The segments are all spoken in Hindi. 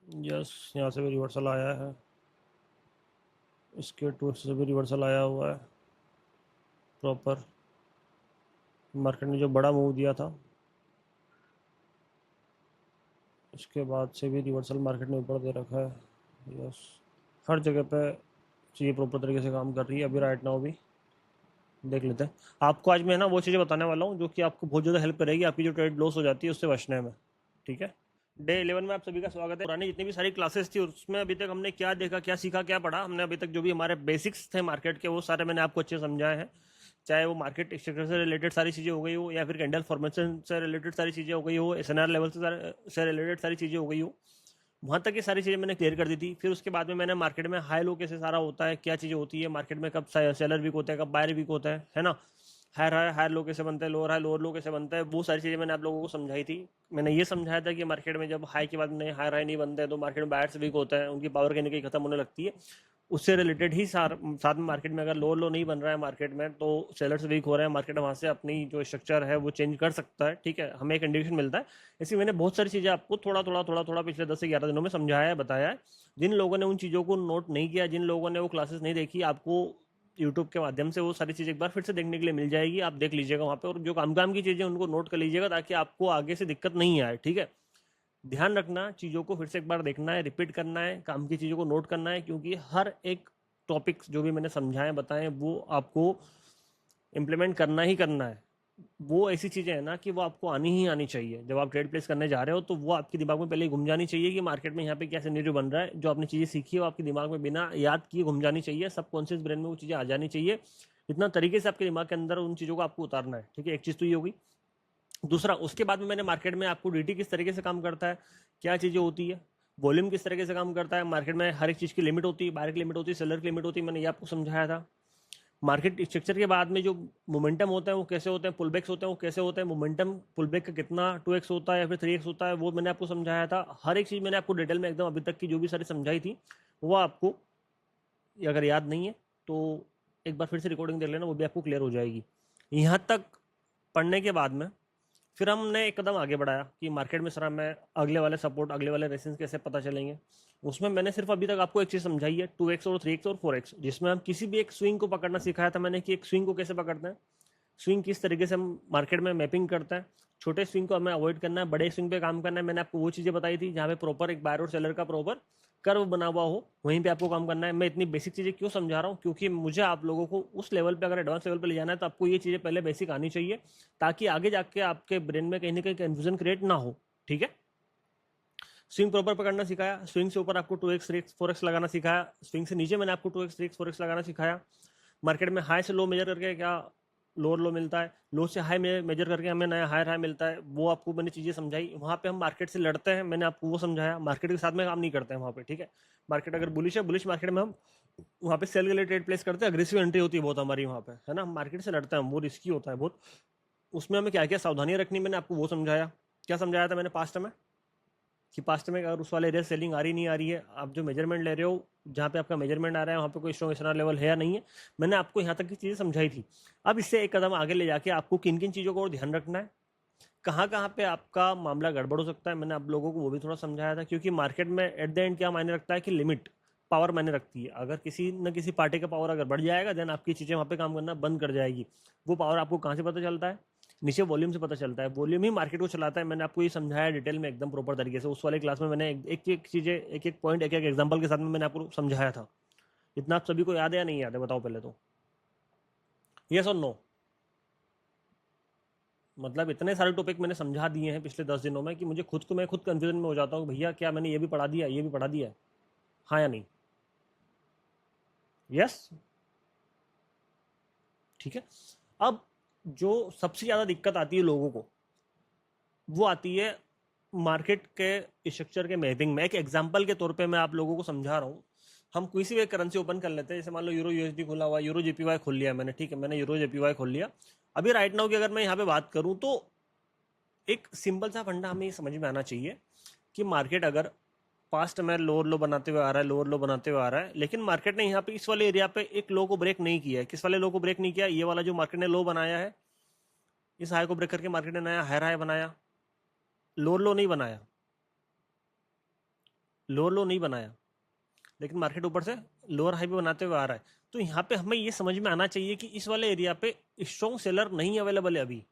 यस, यहाँ से भी रिवर्सल आया है, इसके टू से भी रिवर्सल आया हुआ है प्रॉपर। मार्केट ने जो बड़ा मूव दिया था इसके बाद से भी रिवर्सल मार्केट ने ऊपर दे रखा है। यस, हर जगह पे चीज़ें प्रॉपर तरीके से काम कर रही है अभी राइट नाउ भी। देख लेते हैं। आपको आज मैं ना वो चीज़ें बताने वाला हूँ जो कि आपको बहुत ज़्यादा हेल्प करेगी आपकी जो ट्रेड लॉस हो जाती है उससे बचने में। ठीक है, डे 11 में आप सभी का स्वागत है। पुरानी जितनी भी सारी क्लासेस थी उसमें अभी तक हमने क्या देखा, क्या सीखा, क्या पढ़ा, हमने अभी तक जो भी हमारे बेसिक्स थे मार्केट के वो सारे मैंने आपको अच्छे समझाए हैं। चाहे वो मार्केट स्ट्रक्चर से रिलेटेड सारी चीज़ें हो गई हो या फिर कैंडल फॉर्मेशन से रिलेटेड सारी चीज़ें हो गई हो, एसएनआर लेवल से रिलेटेड सारी चीज़ें हो गई हो, वहाँ तक ये सारी चीज़ें मैंने क्लियर कर दी थी। फिर उसके बाद में मैंने मार्केट में हाई लो कैसे सारा होता है, क्या चीज़ें होती है मार्केट में, कब सेलर वीक होता है, कब बायर वीक होता है ना, हायर हाई हायर लो कैसे बनता है, लोअर हाई लोअर लो कैसे बनता है, वो सारी चीज़ें मैंने आप लोगों को समझाई थी। मैंने ये समझाया था कि मार्केट में जब हाई के बाद में हायर हाई नहीं बनते हैं तो मार्केट में बायर्स वीक होता है, उनकी पावर कहीं ना कहीं खत्म होने लगती है। उससे रिलेटेड ही साथ में मार्केट में अगर लोअर लो नहीं बन रहा है मार्केट में तो सेलर्स वीक हो रहे हैं, मार्केट वहाँ से अपनी जो स्ट्रक्चर है वो चेंज कर सकता है। ठीक है, हमें एक इंडिकेशन मिलता है। ऐसी मैंने बहुत सारी चीज़ें आपको थोड़ा थोड़ा थोड़ा थोड़ा पिछले 10 से 11 दिनों में समझाया है, बताया है। जिन लोगों ने उन चीज़ों को नोट नहीं किया, जिन लोगों ने वो क्लासेस नहीं देखी, आपको यूट्यूब के माध्यम से वो सारी चीज़ एक बार फिर से देखने के लिए मिल जाएगी। आप देख लीजिएगा वहाँ पे, और जो काम काम की चीज़ें उनको नोट कर लीजिएगा ताकि आपको आगे से दिक्कत नहीं आए। ठीक है, ध्यान रखना, चीज़ों को फिर से एक बार देखना है, रिपीट करना है, काम की चीज़ों को नोट करना है, क्योंकि हर एक टॉपिक्स जो भी मैंने समझाए बताएं वो आपको इम्प्लीमेंट करना ही करना है। वो ऐसी चीज़ें हैं ना कि वो आपको आनी ही आनी चाहिए। जब आप ट्रेड प्लेस करने जा रहे हो तो वो आपके दिमाग में पहले ही घूम जानी चाहिए कि मार्केट में यहाँ पे क्या सिनेरियो बन रहा है। जो आपने चीज़ें सीखी है वो आपके दिमाग में बिना याद किए घूम जानी चाहिए, सब कॉन्शियस ब्रेन में वो चीज़ें आ जानी चाहिए। इतना तरीके से आपके दिमाग के अंदर उन चीज़ों को आपको उतारना है। ठीक है, एक चीज़ तो ये होगी। दूसरा, उसके बाद में मैंने मार्केट में आपको डीटी किस तरीके से काम करता है, क्या चीज़ें होती है, वॉल्यूम किस तरीके से काम करता है, मार्केट में हर एक चीज़ की लिमिट होती है, बायर की लिमिट होती है, सेलर की लिमिट होती है, मैंने ये आपको समझाया था। मार्केट स्ट्रक्चर के बाद में जो मोमेंटम होता है वो कैसे होते हैं, पुलबैक्स होते हैं वो कैसे होते हैं, मोमेंटम पुलबैक का कितना 2x होता है या फिर 3x होता है, वो मैंने आपको समझाया था। हर एक चीज़ मैंने आपको डिटेल में एकदम अभी तक की जो भी सारी समझाई थी वो आपको अगर याद नहीं है तो एक बार फिर से रिकॉर्डिंग देख लेना, वो भी आपको क्लियर हो जाएगी। यहाँ तक पढ़ने के बाद में फिर हमने एक कदम आगे बढ़ाया कि मार्केट में सर हमें अगले वाले सपोर्ट, अगले वाले रेसेंस कैसे पता चलेंगे। उसमें मैंने सिर्फ अभी तक आपको एक चीज़ समझाई है, 2x और 3x और 4x, जिसमें हम किसी भी एक स्विंग को पकड़ना सिखाया था मैंने कि एक स्विंग को कैसे पकड़ते हैं, स्विंग किस तरीके से हम मार्केट में मैपिंग करते हैं, छोटे स्विंग को हमें अवॉइड करना है, बड़े स्विंग पे काम करना है। मैंने आपको वो चीज़ें बताई थी जहाँ पे प्रॉपर एक बायर और सेलर का प्रॉपर कर्व बना हुआ हो, वहीं पे आपको काम करना है। मैं इतनी बेसिक चीज़ें क्यों समझा रहा हूँ, क्योंकि मुझे आप लोगों को उस लेवल पे अगर एडवांस लेवल पे ले जाना है तो आपको ये चीज़ें पहले बेसिक आनी चाहिए, ताकि आगे जाके आपके ब्रेन में कहीं ना कहीं कन्फ्यूजन क्रिएट ना हो। ठीक है, स्विंग प्रॉपर पकड़ना सिखाया, स्विंग से ऊपर आपको 2x 3x 4x लगाना सिखाया, स्विंग से नीचे मैंने आपको 2x 3x 4x लगाना सिखाया। मार्केट में हाई से लो मेजर करके क्या लोअर लो मिलता है, लो से हाई मेजर करके हमें नया हायर हाई मिलता है, वो आपको मैंने चीज़ें समझाई। वहाँ पे हम मार्केट से लड़ते हैं, मैंने आपको वो समझाया। मार्केट के साथ में काम नहीं करते हैं वहाँ पे। ठीक है, मार्केट अगर बुलिश है, बुलिश मार्केट में हम वहाँ पे सेल के लिए ट्रेड प्लेस करते हैं, अग्रेसिव एंट्री होती है बहुत हमारी वहाँ पे, है ना। मार्केट से लड़ते हैं हम, वो रिस्की होता है बहुत। उसमें हमें क्या क्या सावधानियां रखनी, मैंने आपको वो समझाया। क्या समझाया था मैंने पास्ट में, कि पास्ट में अगर उस वाले एरिया सेलिंग आ रही नहीं आ रही है, आप जो मेजरमेंट ले रहे हो जहाँ पे आपका मेजरमेंट आ रहा है वहाँ पे कोई स्ट्रॉन्ग एसएनआर लेवल है या नहीं है, मैंने आपको यहाँ तक की चीज़ें समझाई थी। अब इससे एक कदम आगे ले जाके आपको किन किन चीज़ों को और ध्यान रखना है, कहाँ कहाँ पे आपका मामला गड़बड़ हो सकता है, मैंने आप लोगों को वो भी थोड़ा समझाया था। क्योंकि मार्केट में एट द एंड क्या मायने रखता है कि लिमिट, पावर मायने रखती है। अगर किसी न किसी पार्टी का पावर अगर बढ़ जाएगा देन आपकी चीज़ें वहाँ पे काम करना बंद कर जाएगी। वो पावर आपको कहाँ से पता चलता है, नीचे वॉल्यूम से पता चलता है। वॉल्यूम ही मार्केट को चलाता है। मैंने आपको ये समझाया डिटेल में एकदम प्रॉपर तरीके से। उस वाले क्लास में मैंने एक एक चीज़ें, एक एक पॉइंट, एक एक एग्जाम्पल के साथ में मैंने आपको समझाया था। इतना आप सभी को याद है या नहीं याद है, बताओ पहले तो, यस और नो। मतलब इतने सारे टॉपिक मैंने समझा दिए हैं पिछले 10 दिनों में कि मुझे खुद को, मैं खुद कंफ्यूजन में हो जाता हूँ, भैया क्या मैंने ये भी पढ़ा दिया, ये भी पढ़ा दिया, हाँ या नहीं। यस, ठीक है। अब जो सबसे ज़्यादा दिक्कत आती है लोगों को वो आती है मार्केट के स्ट्रक्चर के मैपिंग में। एक एग्जांपल के तौर पे मैं आप लोगों को समझा रहा हूँ। हम किसी भी करेंसी ओपन कर लेते हैं, जैसे मान लो यूरो यूएसडी खुला हुआ, यूरो जेपीवाई खोल लिया मैंने। ठीक है, मैंने यूरो जेपीवाई खोल लिया। अभी राइट नाउ की अगर मैं यहाँ पे बात करूँ तो एक सिंपल सा फंडा हमें समझ में आना चाहिए कि मार्केट अगर पास्ट में लोअर लो बनाते हुए आ रहा है, लोअर लो बनाते हुए आ रहा है, लेकिन मार्केट ने यहाँ पे इस वाले एरिया पे एक लो को ब्रेक नहीं किया है। किस वाले लो को ब्रेक नहीं किया, ये वाला जो मार्केट ने लो बनाया है, इस हाई को ब्रेक करके मार्केट ने नया हायर हाई बनाया, लोअर लो नहीं बनाया। लोअर लो नहीं बनाया, लेकिन मार्केट ऊपर से लोअर हाई भी बनाते हुए आ रहा है। तो यहाँ पे हमें ये समझ में आना चाहिए कि इस वाले एरिया पे स्ट्रॉन्ग सेलर नहीं अवेलेबल है अभी,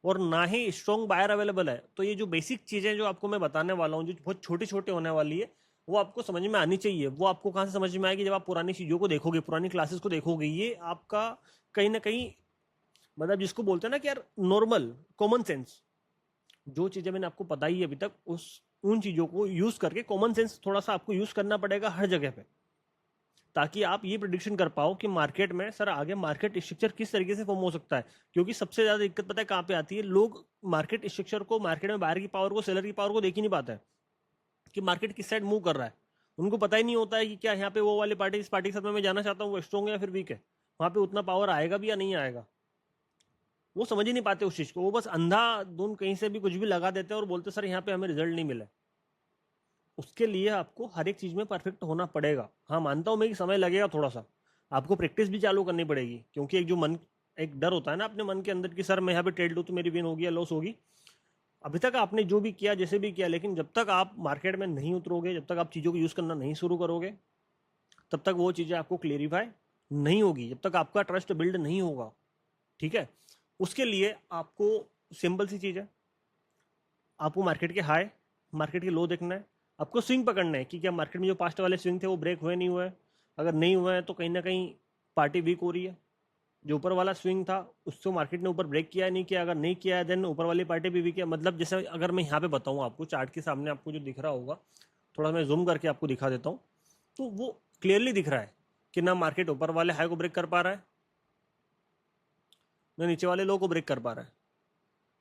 और ना ही स्ट्रॉन्ग बायर अवेलेबल है। तो ये जो बेसिक चीजें जो आपको मैं बताने वाला हूँ, जो बहुत छोटी छोटी होने वाली है, वो आपको समझ में आनी चाहिए। वो आपको कहाँ से समझ में आएगी? जब आप पुरानी चीजों को देखोगे, पुरानी क्लासेस को देखोगे। ये आपका कहीं ना कहीं, मतलब जिसको बोलते हैं ना कि यार नॉर्मल कॉमन सेंस, जो चीजें मैंने आपको बताई है अभी तक, उस उन चीजों को यूज करके कॉमन सेंस थोड़ा सा आपको यूज करना पड़ेगा हर जगह पे, ताकि आप ये प्रिडिक्शन कर पाओ कि मार्केट में सर आगे मार्केट स्ट्रक्चर किस तरीके से फॉर्म हो सकता है। क्योंकि सबसे ज्यादा दिक्कत पता है कहाँ पे आती है? लोग मार्केट स्ट्रक्चर को, मार्केट में बायर की पावर को, सेलर की पावर को देख ही नहीं पाते हैं कि मार्केट किस साइड मूव कर रहा है। उनको पता ही नहीं होता है कि क्या यहाँ पे वो वाली पार्टी, इस पार्टी के साथ में मैं जाना चाहता हूँ, वो स्ट्रॉन्ग है या फिर वीक है, वहां पे उतना पावर आएगा भी या नहीं आएगा। वो समझ ही नहीं पाते उस चीज को। वो बस अंधाधुंध कहीं से भी कुछ भी लगा देते हैं और बोलते सर यहाँ पे हमें रिजल्ट नहीं मिला। उसके लिए आपको हर एक चीज में परफेक्ट होना पड़ेगा। हाँ, मानता हूं मैं कि समय लगेगा थोड़ा सा, आपको प्रैक्टिस भी चालू करनी पड़ेगी। क्योंकि एक जो मन, एक डर होता है ना अपने मन के अंदर कि सर मैं यहाँ पे ट्रेड लूँ तो मेरी विन होगी या लॉस होगी। अभी तक आपने जो भी किया, जैसे भी किया, लेकिन जब तक आप मार्केट में नहीं उतरोगे, जब तक आप चीज़ों को यूज़ करना नहीं शुरू करोगे, तब तक वो चीज़ें आपको क्लेरिफाई नहीं होगी, जब तक आपका ट्रस्ट बिल्ड नहीं होगा। ठीक है? उसके लिए आपको सिंपल सी चीज़ है, आपको मार्केट के हाई, मार्केट के लो देखना है। आपको स्विंग पकड़ना है कि क्या मार्केट में जो पास्ट वाले स्विंग थे वो ब्रेक हुए नहीं हुए। अगर नहीं हुए हैं तो कहीं ना कहीं पार्टी वीक हो रही है। जो ऊपर वाला स्विंग था उसको मार्केट ने ऊपर ब्रेक किया है, नहीं किया? अगर नहीं किया है देन ऊपर वाली पार्टी भी वीक है। मतलब जैसे अगर मैं यहाँ पे बताऊँ आपको, चार्ट के सामने आपको जो दिख रहा होगा, थोड़ा मैं जूम करके आपको दिखा देता हूँ, तो वो क्लियरली दिख रहा है कि ना मार्केट ऊपर वाले हाई को ब्रेक कर पा रहा है, ना नीचे वाले लो को ब्रेक कर पा रहा है।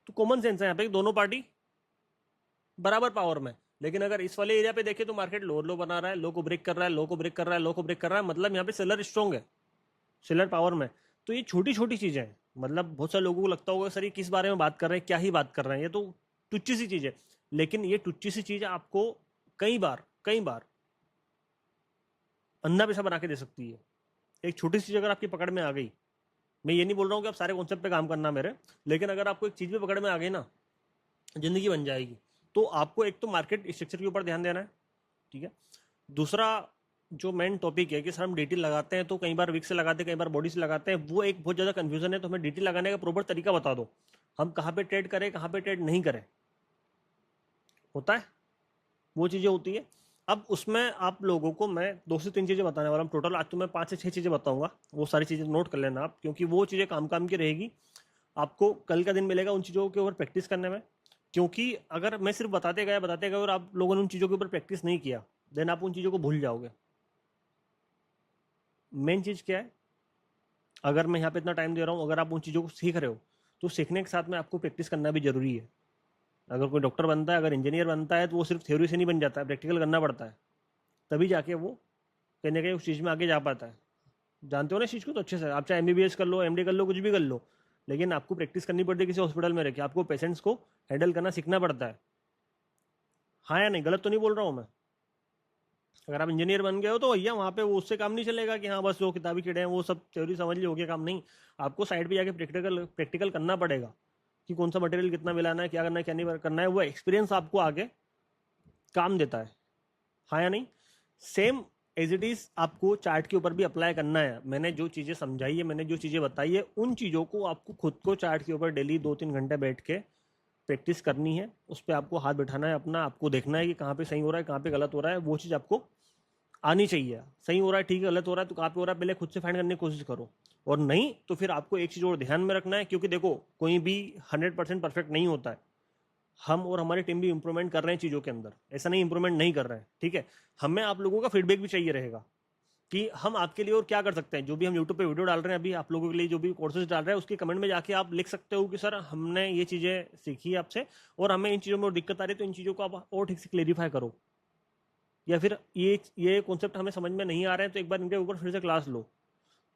तो कॉमन सेंस है यहाँ पे, दोनों पार्टी बराबर पावर में। लेकिन अगर इस वाले एरिया पे देखें तो मार्केट लोअर लो बना रहा है, लो को ब्रेक कर रहा है, लो को ब्रेक कर रहा है, लो को ब्रेक कर रहा है, मतलब यहाँ पे सेलर स्ट्रॉन्ग है, सेलर पावर में। तो ये छोटी छोटी चीजें हैं। मतलब बहुत सारे लोगों को लगता होगा सर ये किस बारे में बात कर रहे हैं, क्या ही बात कर रहे हैं, ये तो टुच्ची सी चीज है। लेकिन ये टुच्ची सी चीज आपको कई बार अंधा पैसा बना के दे सकती है। एक छोटी सी चीज अगर आपकी पकड़ में आ गई, मैं ये नहीं बोल रहा हूँ कि आप सारे कॉन्सेप्ट पे काम करना मेरे, लेकिन अगर आपको एक चीज भी पकड़ में आ गई ना, जिंदगी बन जाएगी। तो आपको एक तो मार्केट स्ट्रक्चर के ऊपर ध्यान देना है। ठीक है? दूसरा जो मेन टॉपिक है कि सर हम डीटी लगाते हैं तो कई बार विक से लगाते हैं, कई बार बॉडी से लगाते हैं, वो एक बहुत ज़्यादा कन्फ्यूजन है। तो हमें डीटी लगाने का प्रॉपर तरीका बता दो, हम कहाँ पे ट्रेड करें, कहाँ पे ट्रेड नहीं करें। होता है, वो चीज़ें होती है। अब उसमें आप लोगों को मैं 2 से 3 चीज़ें बताने वाला हूँ टोटल। आज तो मैं 5 से 6 चीज़ें बताऊंगा, वो सारी चीज़ें नोट कर लेना आप, क्योंकि वो चीज़ें काम काम की रहेगी। आपको कल का दिन मिलेगा उन चीज़ों के ऊपर प्रैक्टिस करने में। क्योंकि अगर मैं सिर्फ बताते गए और आप लोगों ने उन चीज़ों के ऊपर प्रैक्टिस नहीं किया, देन आप उन चीज़ों को भूल जाओगे। मेन चीज़ क्या है? अगर मैं यहाँ पे इतना टाइम दे रहा हूँ, अगर आप उन चीज़ों को सीख रहे हो, तो सीखने के साथ में आपको प्रैक्टिस करना भी जरूरी है। अगर कोई डॉक्टर बनता है, अगर इंजीनियर बनता है, तो वो सिर्फ थ्योरी से नहीं बन जाता है, प्रैक्टिकल करना पड़ता है। तभी जाके वो कहीं ना कहीं उस चीज़ में आगे जा पाता है। जानते हो ना इस चीज़ को तो अच्छे से। आप चाहे एमबीबीएस कर लो, एमडी कर लो, कुछ भी कर लो, लेकिन आपको प्रैक्टिस करनी पड़ती है किसी हॉस्पिटल में रह के। आपको पेशेंट्स को हैंडल करना सीखना पड़ता है। हाँ या नहीं? गलत तो नहीं बोल रहा हूँ मैं? अगर आप इंजीनियर बन गए हो तो भैया वहाँ पे वो उससे काम नहीं चलेगा कि हाँ बस जो किताबी कीड़े हैं वो सब थ्योरी समझ ली, हो गया काम। नहीं, आपको साइड पे जाके प्रैक्टिकल प्रैक्टिकल करना पड़ेगा कि कौन सा मटेरियल कितना मिलाना है, क्या करना है, क्या नहीं करना है। वो एक्सपीरियंस आपको आगे काम देता है। हाँ या नहीं? सेम एज इट इज आपको चार्ट के ऊपर भी अप्लाई करना है। मैंने जो चीज़ें समझाई है, मैंने जो चीज़ें बताई है, उन चीज़ों को आपको खुद को चार्ट के ऊपर डेली 2-3 घंटे बैठ के प्रैक्टिस करनी है। उस पर आपको हाथ बैठाना है अपना, आपको देखना है कि कहाँ पे सही हो रहा है, कहाँ पे गलत हो रहा है। वो चीज़ आपको आनी चाहिए। सही हो रहा है, ठीक है, गलत हो रहा है तो कहाँ पे हो रहा है, पहले खुद से फाइंड करने की कोशिश करो। और नहीं तो फिर आपको एक चीज़ और ध्यान में रखना है, क्योंकि देखो कोई भी 100% परफेक्ट नहीं होता है। हम और हमारी टीम भी इंप्रूवमेंट कर रहे हैं चीज़ों के अंदर, ऐसा नहीं इंप्रूवमेंट नहीं कर रहे हैं। ठीक है? हमें आप लोगों का फीडबैक भी चाहिए रहेगा कि हम आपके लिए और क्या कर सकते हैं। जो भी हम यूट्यूब पे वीडियो डाल रहे हैं अभी आप लोगों के लिए, जो भी कोर्सेज डाल रहे हैं, उसके कमेंट में जाके आप लिख सकते हो कि सर हमने ये चीज़ें सीखी है आपसे और हमें इन चीज़ों में और दिक्कत आ रही है, तो इन चीज़ों को आप और ठीक से क्लेरिफाई करो। या फिर ये कॉन्सेप्ट हमें समझ में नहीं आ रहे हैं तो एक बार इनके ऊपर फिर से क्लास लो।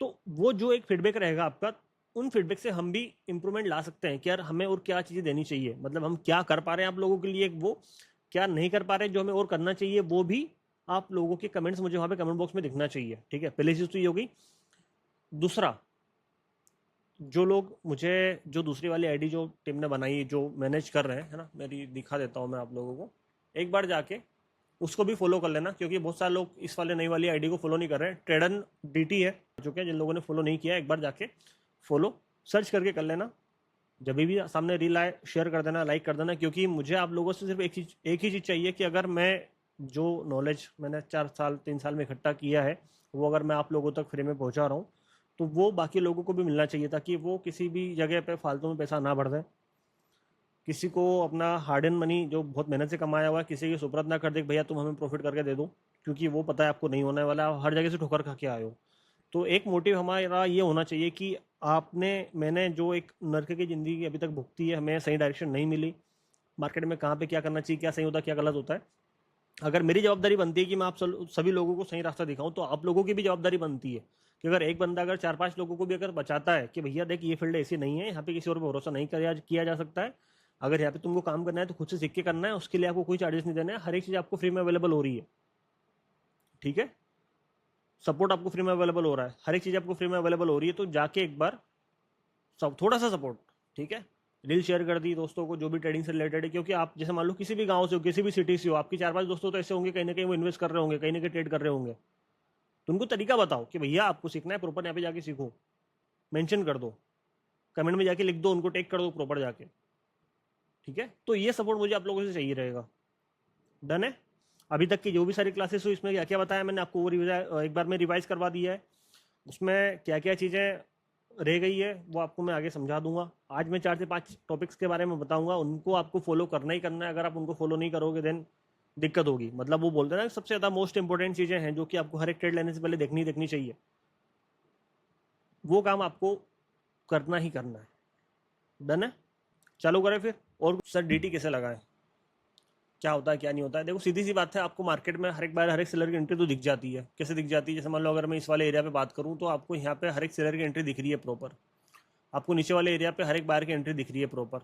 तो वो जो एक फीडबैक रहेगा आपका, उन फीडबैक से हम भी इंप्रूवमेंट ला सकते हैं कि यार हमें और क्या चीज़ें देनी चाहिए। मतलब हम क्या कर पा रहे हैं आप लोगों के लिए, वो क्या नहीं कर पा रहे हैं जो हमें और करना चाहिए, वो भी आप लोगों के कमेंट्स मुझे वहाँ पे कमेंट बॉक्स में दिखना चाहिए। ठीक है? पहली चीज़ तो ये होगी। दूसरा, जो लोग मुझे, जो दूसरी वाली आईडी जो टीम ने बनाई, जो मैनेज कर रहे हैं, है ना, मेरी दिखा देता हूँ मैं आप लोगों को। एक बार जाके उसको भी फॉलो कर लेना, क्योंकि बहुत सारे लोग इस वाले नई वाली आईडी को फॉलो नहीं कर रहे हैं। ट्रेडन डीटी है जो कि जिन लोगों ने फॉलो नहीं किया एक बार जाके फॉलो सर्च करके कर लेना। जब भी सामने रील आए शेयर कर देना, लाइक कर देना, क्योंकि मुझे आप लोगों से सिर्फ एक ही चीज़ चाहिए कि अगर मैं जो नॉलेज मैंने 4 साल 3 साल में इकट्ठा किया है वो अगर मैं आप लोगों तक फ्री में पहुंचा रहा हूँ तो वो बाकी लोगों को भी मिलना चाहिए, ताकि वो किसी भी जगह पे फालतू में पैसा ना बढ़ जाए, किसी को अपना हार्ड एंड मनी जो बहुत मेहनत से कमाया हुआ है किसी की सुपुर्द ना कर दे भैया तुम हमें प्रॉफिट करके दे दो, क्योंकि वो पता है आपको नहीं होने वाला, आप हर जगह से ठोकर खा के आए हो। तो एक मोटिव हमारा ये होना चाहिए कि मैंने जो एक नर्क की ज़िंदगी अभी तक भुगती है, हमें सही डायरेक्शन नहीं मिली, मार्केट में कहाँ पे क्या करना चाहिए, क्या सही होता है क्या गलत होता है। अगर मेरी जवाबदारी बनती है कि मैं आप सभी लोगों को सही रास्ता दिखाऊं, तो आप लोगों की भी जवाबदारी बनती है कि अगर एक बंदा अगर 4-5 लोगों को भी अगर बचाता है कि भैया देख ये फील्ड ऐसी नहीं है, यहाँ पे किसी और पर भरोसा नहीं किया जा सकता है, अगर यहाँ पे तुमको काम करना है तो खुद से सीख के करना है, उसके लिए आपको कोई चार्जेस नहीं देना है, हर एक चीज़ आपको फ्री में अवेलेबल हो रही है। ठीक है, सपोर्ट आपको फ्री में अवेलेबल हो रहा है, हर एक चीज़ आपको फ्री में अवेलेबल हो रही है, तो जाके एक बार सब थोड़ा सा सपोर्ट। ठीक है, रील शेयर कर दी दोस्तों को जो भी ट्रेडिंग से रिलेटेड है, क्योंकि आप जैसे मान लो किसी भी गांव से हो, किसी भी सिटी से हो, आपकी 4-5 दोस्तों तो ऐसे होंगे कहीं ना कहीं वो इन्वेस्ट कर रहे होंगे, कहीं ना कहीं ट्रेड कर रहे होंगे, तो उनको तरीका बताओ कि भैया आपको सीखना है प्रॉपर, यहाँ पे जाके सीखो, मेंशन कर दो, कमेंट में जाके लिख दो, उनको टैग कर दो प्रॉपर जाके। ठीक है, तो ये सपोर्ट मुझे आप लोगों से चाहिए रहेगा। डन है। अभी तक की जो भी सारी क्लासेस हुई इसमें क्या क्या बताया मैंने आपको वो एक बार में रिवाइज करवा दिया है, उसमें क्या क्या चीज़ें रह गई है वो आपको मैं आगे समझा दूंगा। आज मैं 4 से 5 टॉपिक्स के बारे में बताऊंगा, उनको आपको फॉलो करना ही करना है, अगर आप उनको फॉलो नहीं करोगे देन दिक्कत होगी। मतलब वो बोलते हैं ना सबसे ज़्यादा मोस्ट इंपॉर्टेंट चीज़ें हैं जो कि आपको हर एक ट्रेड लेने से पहले देखनी चाहिए, वो काम आपको करना ही करना है। डन है, चालू करें फिर। और सर डीटी कैसे लगाएं, क्या होता है क्या नहीं होता है, देखो सीधी सी बात है, आपको मार्केट में हर एक बार हर एक सेलर की एंट्री तो दिख जाती है। कैसे दिख जाती है, जैसे मान लो अगर मैं इस वाले एरिया पे बात करूं तो आपको यहाँ पे हर एक सेलर की एंट्री दिख रही है प्रॉपर, आपको नीचे वाले एरिया पे हर एक बार की एंट्री दिख रही है प्रॉपर,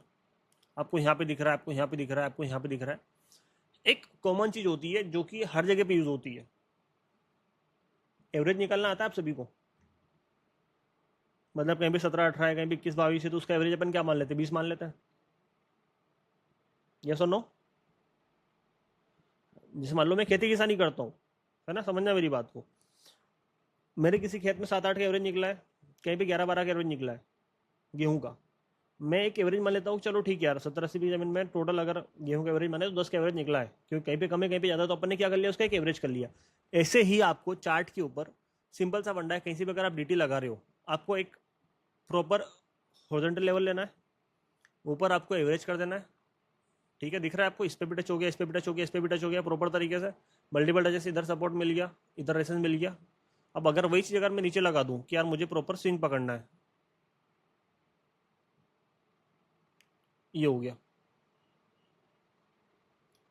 आपको यहाँ पे दिख रहा है, आपको यहाँ पे दिख रहा है, आपको यहाँ पे दिख रहा है। एक कॉमन चीज होती है जो कि हर जगह पे यूज होती है, एवरेज निकालना आता है आप सभी को। मतलब कहीं पे 17-18 है, कहीं पे 21-22 है, तो उसका एवरेज अपन क्या मान लेते हैं, 20 मान लेते हैं। यस और नो। जैसे मान लो मैं खेती किसानी करता हूँ, है ना, समझना मेरी बात को, मेरे किसी खेत में 7-8 का एवरेज निकला है, कहीं पे 11-12 का एवरेज निकला है गेहूं का, मैं एक एवरेज मान लेता हूँ, चलो ठीक है यार 70-80 बीघा जमीन में टोटल अगर गेहूं का एवरेज माने तो 10 का एवरेज निकला है, क्योंकि कहीं पे कम है कहीं पे ज़्यादा, तो अपन ने क्या कर लिया उसका एक एवरेज कर लिया। ऐसे ही आपको चार्ट के ऊपर सिंपल सा फंडा है, कहीं से भी अगर आप डीटी लगा रहे हो आपको एक प्रॉपर हॉरिजॉन्टल लेवल लेना है, ऊपर आपको एवरेज कर देना है। ठीक है, दिख रहा है आपको, इस पे भी टच हो गया, इस पे भी टच हो गया, इस पे भी टच हो गया प्रॉपर तरीके से, मल्टीपल टचेस, इधर सपोर्ट मिल गया, इधर रेसेंस मिल गया। अब अगर वही चीज़ अगर मैं नीचे लगा दूं कि यार मुझे प्रॉपर स्विंग पकड़ना है, ये हो गया,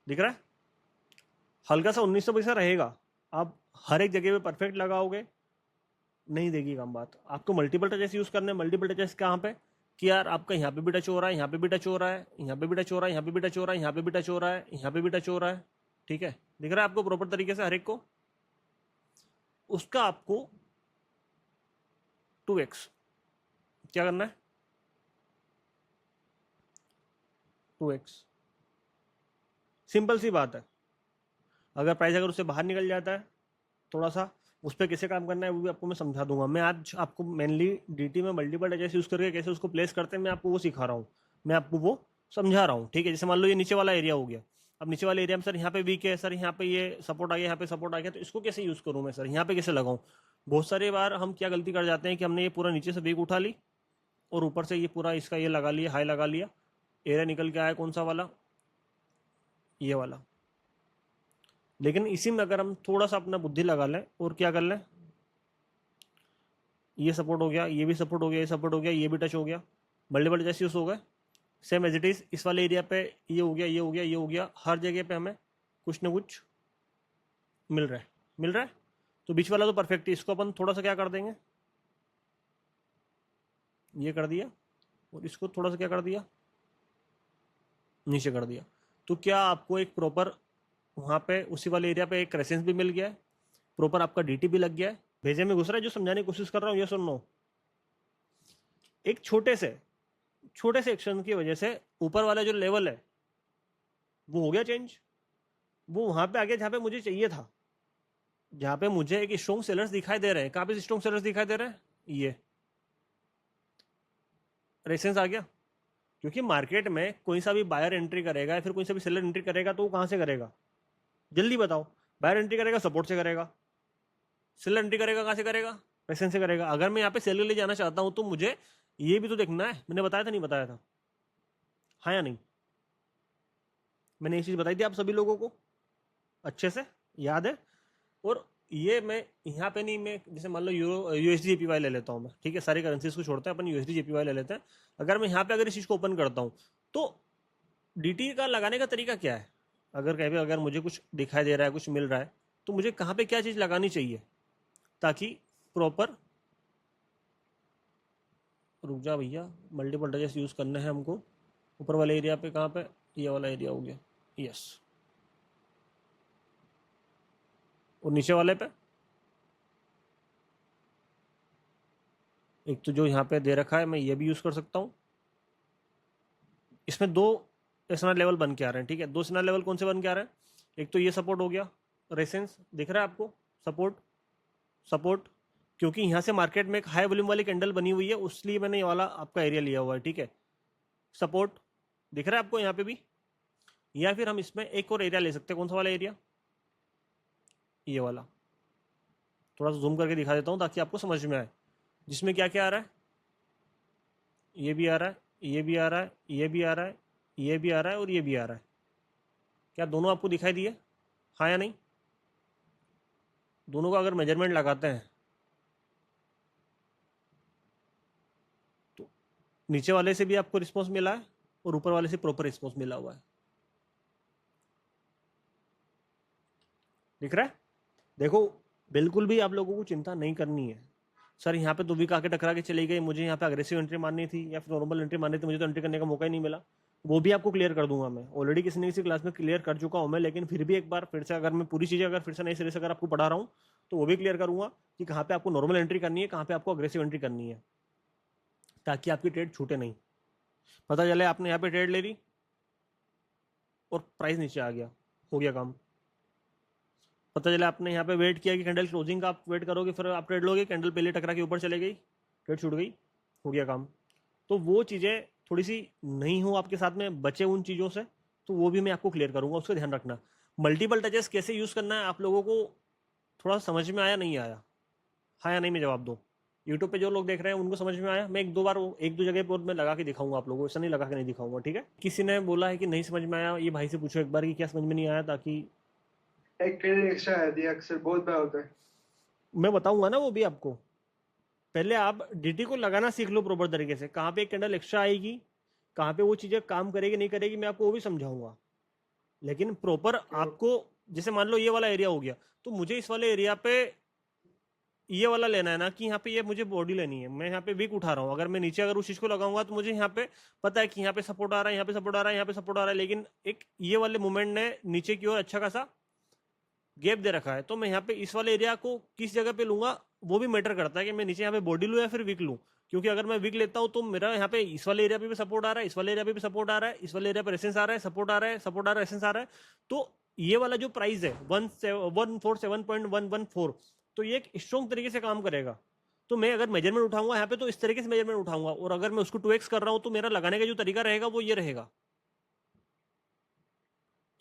दिख रहा है, हल्का सा 1900 पैसा रहेगा। आप हर एक जगह पे परफेक्ट लगाओगे नहीं देगी काम बात, आपको मल्टीपल टचेस यूज करने हैं। मल्टीपल टचेस कहाँ पे, कि यार आपका यहाँ पे भी टच हो रहा है, यहाँ पे भी टच हो रहा है, यहाँ पे भी टच हो रहा है, यहाँ पे भी टच हो रहा है, यहाँ पे भी टच हो रहा है, यहाँ पे भी टच हो रहा है। ठीक है, दिख रहा है आपको प्रॉपर तरीके से हर एक को, उसका आपको 2x क्या करना है, 2x, सिंपल सी बात है। अगर प्राइस अगर उससे बाहर निकल जाता है थोड़ा सा, उस पर कैसे काम करना है वो भी आपको मैं समझा दूंगा। मैं आज आपको मेनली डीटी में मल्टीपल टचेस यूज करके कैसे उसको प्लेस करते हैं मैं आपको वो सिखा रहा हूँ, मैं आपको वो समझा रहा हूँ। ठीक है, जैसे मान लो ये नीचे वाला एरिया हो गया, अब नीचे वाले एरिया में सर यहाँ पे वीक है, सर यहाँ पे ये सपोर्ट आ गया, यहाँ पे सपोर्ट आ गया, तो इसको कैसे यूज करूँ मैं, सर यहाँ पे कैसे लगाऊँ। बहुत सारी बार हम क्या गलती कर जाते हैं कि हमने ये पूरा नीचे से वीक उठा ली और ऊपर से ये पूरा इसका ये लगा लिया, हाई लगा लिया, एरिया निकल के आया कौन सा वाला, ये वाला। लेकिन इसी में अगर हम थोड़ा सा अपना बुद्धि लगा लें और क्या कर लें, ये सपोर्ट हो गया, ये भी सपोर्ट हो गया, ये सपोर्ट हो गया, ये भी टच हो गया, मल्टीपल जैसे यूज हो गए, सेम एज इट इज इस वाले एरिया पे ये हो गया, ये हो गया, ये हो गया, हर जगह पे हमें कुछ ना कुछ मिल रहा है, मिल रहा है। तो बीच वाला तो परफेक्ट है, इसको अपन थोड़ा सा क्या कर देंगे, ये कर दिया, और इसको थोड़ा सा क्या कर दिया, नीचे कर दिया। तो क्या आपको एक प्रॉपर वहाँ पे उसी वाले एरिया पे एक रेसेंस भी मिल गया है, प्रॉपर आपका डीटी भी लग गया है। भेजे में घुस रहा है जो समझाने की कोशिश कर रहा हूँ, ये सुन लो। एक छोटे से एक्शन की वजह से ऊपर वाला जो लेवल है वो हो गया चेंज, वो वहां पे आ गया जहां पे मुझे चाहिए था, जहां पे मुझे एक स्ट्रॉन्ग सेलर्स दिखाई दे रहे हैं। कहां पे स्ट्रॉन्ग सेलर्स दिखाई दे रहे हैं? ये रेसेंस आ गया। क्योंकि मार्केट में कोई सा भी बायर एंट्री करेगा या फिर कोई सा भी सेलर एंट्री करेगा तो वो कहां से करेगा? जल्दी बताओ। बायर एंट्री करेगा सपोर्ट से करेगा, सेलर एंट्री करेगा कहां से करेगा? रेसेंस से करेगा। अगर मैं यहाँ पे सेल के लिए जाना चाहता हूं तो मुझे ये भी तो देखना है। मैंने बताया था नहीं बताया था? हाँ या नहीं? मैंने ये चीज बताई थी आप सभी लोगों को, अच्छे से याद है? और ये मैं यहाँ पे नहीं, मैं जैसे मान लो यूरो यूएसडी जेपीवाई ले लेता हूँ मैं, ठीक है, सारी करेंसीज को छोड़ते हैं, अपन यूएसडी जेपीवाई ले लेते हैं। अगर मैं यहाँ पे अगर इस चीज को ओपन करता हूँ तो डीटी का लगाने का तरीका क्या है? अगर कहीं पे अगर मुझे कुछ दिखाई दे रहा है, कुछ मिल रहा है, तो मुझे कहाँ पे क्या चीज लगानी चाहिए ताकि प्रॉपर, रुक जा भैया, मल्टीपल टचेस यूज करने हैं हमको। ऊपर वाले एरिया पे, कहाँ पे? ये वाला एरिया हो गया, यस। और नीचे वाले पे एक तो जो यहाँ पे दे रखा है मैं ये भी यूज कर सकता हूँ। इसमें दो एसएनआर लेवल बन के आ रहे हैं, ठीक है। दो एसएनआर लेवल कौन से बन के आ रहे हैं? एक तो ये सपोर्ट हो गया, रेसेंस दिख रहा है आपको, सपोर्ट सपोर्ट। क्योंकि यहाँ से मार्केट में एक हाई वॉल्यूम वाली कैंडल बनी हुई है, उसलिए मैंने ये वाला आपका एरिया लिया हुआ है, ठीक है। सपोर्ट दिख रहा है आपको यहाँ पे भी। या फिर हम इसमें एक और एरिया ले सकते हैं। कौन सा वाला एरिया? ये वाला। थोड़ा सा जूम करके दिखा देता हूँ ताकि आपको समझ में आए। जिसमें क्या क्या आ रहा है? ये भी आ रहा है, ये भी आ रहा है, ये भी आ रहा है, ये भी आ रहा है और ये भी आ रहा है। क्या दोनों आपको दिखाई दिए? हाँ या नहीं? दोनों का अगर मेजरमेंट लगाते हैं तो नीचे वाले से भी आपको रिस्पॉन्स मिला है और ऊपर वाले से प्रॉपर रिस्पॉन्स मिला हुआ है। दिख रहा है? देखो, बिल्कुल भी आप लोगों को चिंता नहीं करनी है। सर यहाँ पे तो वीक आके टकरा के चली गई, मुझे यहाँ पे अग्रेसिव एंट्री मारनी थी या फिर नॉर्मल एंट्री मारनी थी, मुझे तो एंट्री करने का मौका ही नहीं मिला। वो भी आपको क्लियर कर दूंगा मैं। ऑलरेडी किसी न किसी क्लास में क्लियर कर चुका हूँ मैं, लेकिन फिर भी एक बार फिर से अगर मैं पूरी चीज़ें अगर फिर से नई सिरे से अगर आपको पढ़ा रहा हूँ तो वो भी क्लियर करूंगा कि कहाँ पे आपको नॉर्मल एंट्री करनी है, कहाँ पे आपको अग्रेसिव एंट्री करनी है, ताकि आपकी ट्रेड छूटे नहीं। पता चले आपने यहाँ पे ट्रेड ले ली और प्राइस नीचे आ गया, हो गया काम। पता चला आपने यहाँ पे वेट किया कि कैंडल क्लोजिंग का आप वेट करोगे, फिर आप ट्रेड लोगे, कैंडल पहले टकरा के ऊपर चले गई, ट्रेड छूट गई, हो गया काम। तो वो चीज़ें थोड़ी सी नहीं हो आपके साथ में, बचे उन चीज़ों से, तो वो भी मैं आपको क्लियर करूंगा, उसका ध्यान रखना। मल्टीपल टचेस कैसे यूज़ करना है आप लोगों को थोड़ा समझ में आया, नहीं आया? हाँ या नहीं में जवाब दो। यूट्यूब पे जो लोग देख रहे हैं उनको समझ में आया? मैं एक दो बार एक दो जगह पर मैं लगा के दिखाऊंगा आप लोगों को, ऐसा नहीं लगा के नहीं दिखाऊंगा, ठीक है। किसी ने बोला है कि नहीं समझ में आया, ये भाई से पूछो एक बार कि क्या समझ में नहीं आया, ताकि एक क्रेडिट एक्स्ट्रा है दिया, अक्सर बहुत बार होता है। मैं बताऊंगा ना वो भी आपको। पहले आप डीटी को लगाना सीख लो प्रॉपर तरीके से, कहाँ पे एक कैंडल एक्स्ट्रा आएगी, कहाँ पे वो चीजें काम करेगी नहीं करेगी, मैं आपको वो भी समझाऊंगा। लेकिन प्रॉपर तो आपको, जैसे मान लो ये वाला एरिया हो गया, तो मुझे इस वाले एरिया पे ये वाला लेना है ना, कि यहाँ पे ये मुझे बॉडी लेनी है। मैं यहाँ पे वीक उठा रहा हूँ, अगर मैं नीचे अगर उस चीज को लगाऊंगा तो मुझे यहाँ पे पता है कि यहाँ पे सपोर्ट आ रहा है, यहाँ पे सपोर्ट आ रहा है, यहाँ पे सपोर्ट आ रहा है, लेकिन एक ये वाले मूवमेंट ने नीचे की ओर अच्छा खासा गैप दे रखा है। तो मैं यहाँ पे इस वाले एरिया को किस जगह पे लूंगा, वो भी मैटर करता है कि मैं नीचे यहाँ पे बॉडी लूँ या फिर वीक लूँ। क्योंकि अगर मैं वीक लेता हूँ तो मेरा यहाँ पे इस वाले एरिया पे भी सपोर्ट आ रहा है, इस वाले एरिया पे भी सपोर्ट आ रहा है, इस वाले एरिया पे रेसेंस आ रहा है, सपोर्ट आ रहा है, सपोर्ट आ रहा है, रेसेंस आ रहा है। तो ये वाला जो प्राइस है 147.114, तो ये एक स्ट्रॉन्ग तरीके से काम करेगा। तो मैं अगर मेजरमेंट उठाऊंगा यहाँ पे तो इस तरीके से मेजरमेंट उठाऊंगा, और अगर मैं उसको 2x कर रहा हूँ तो मेरा लगाने का जो तरीका रहेगा वो ये रहेगा।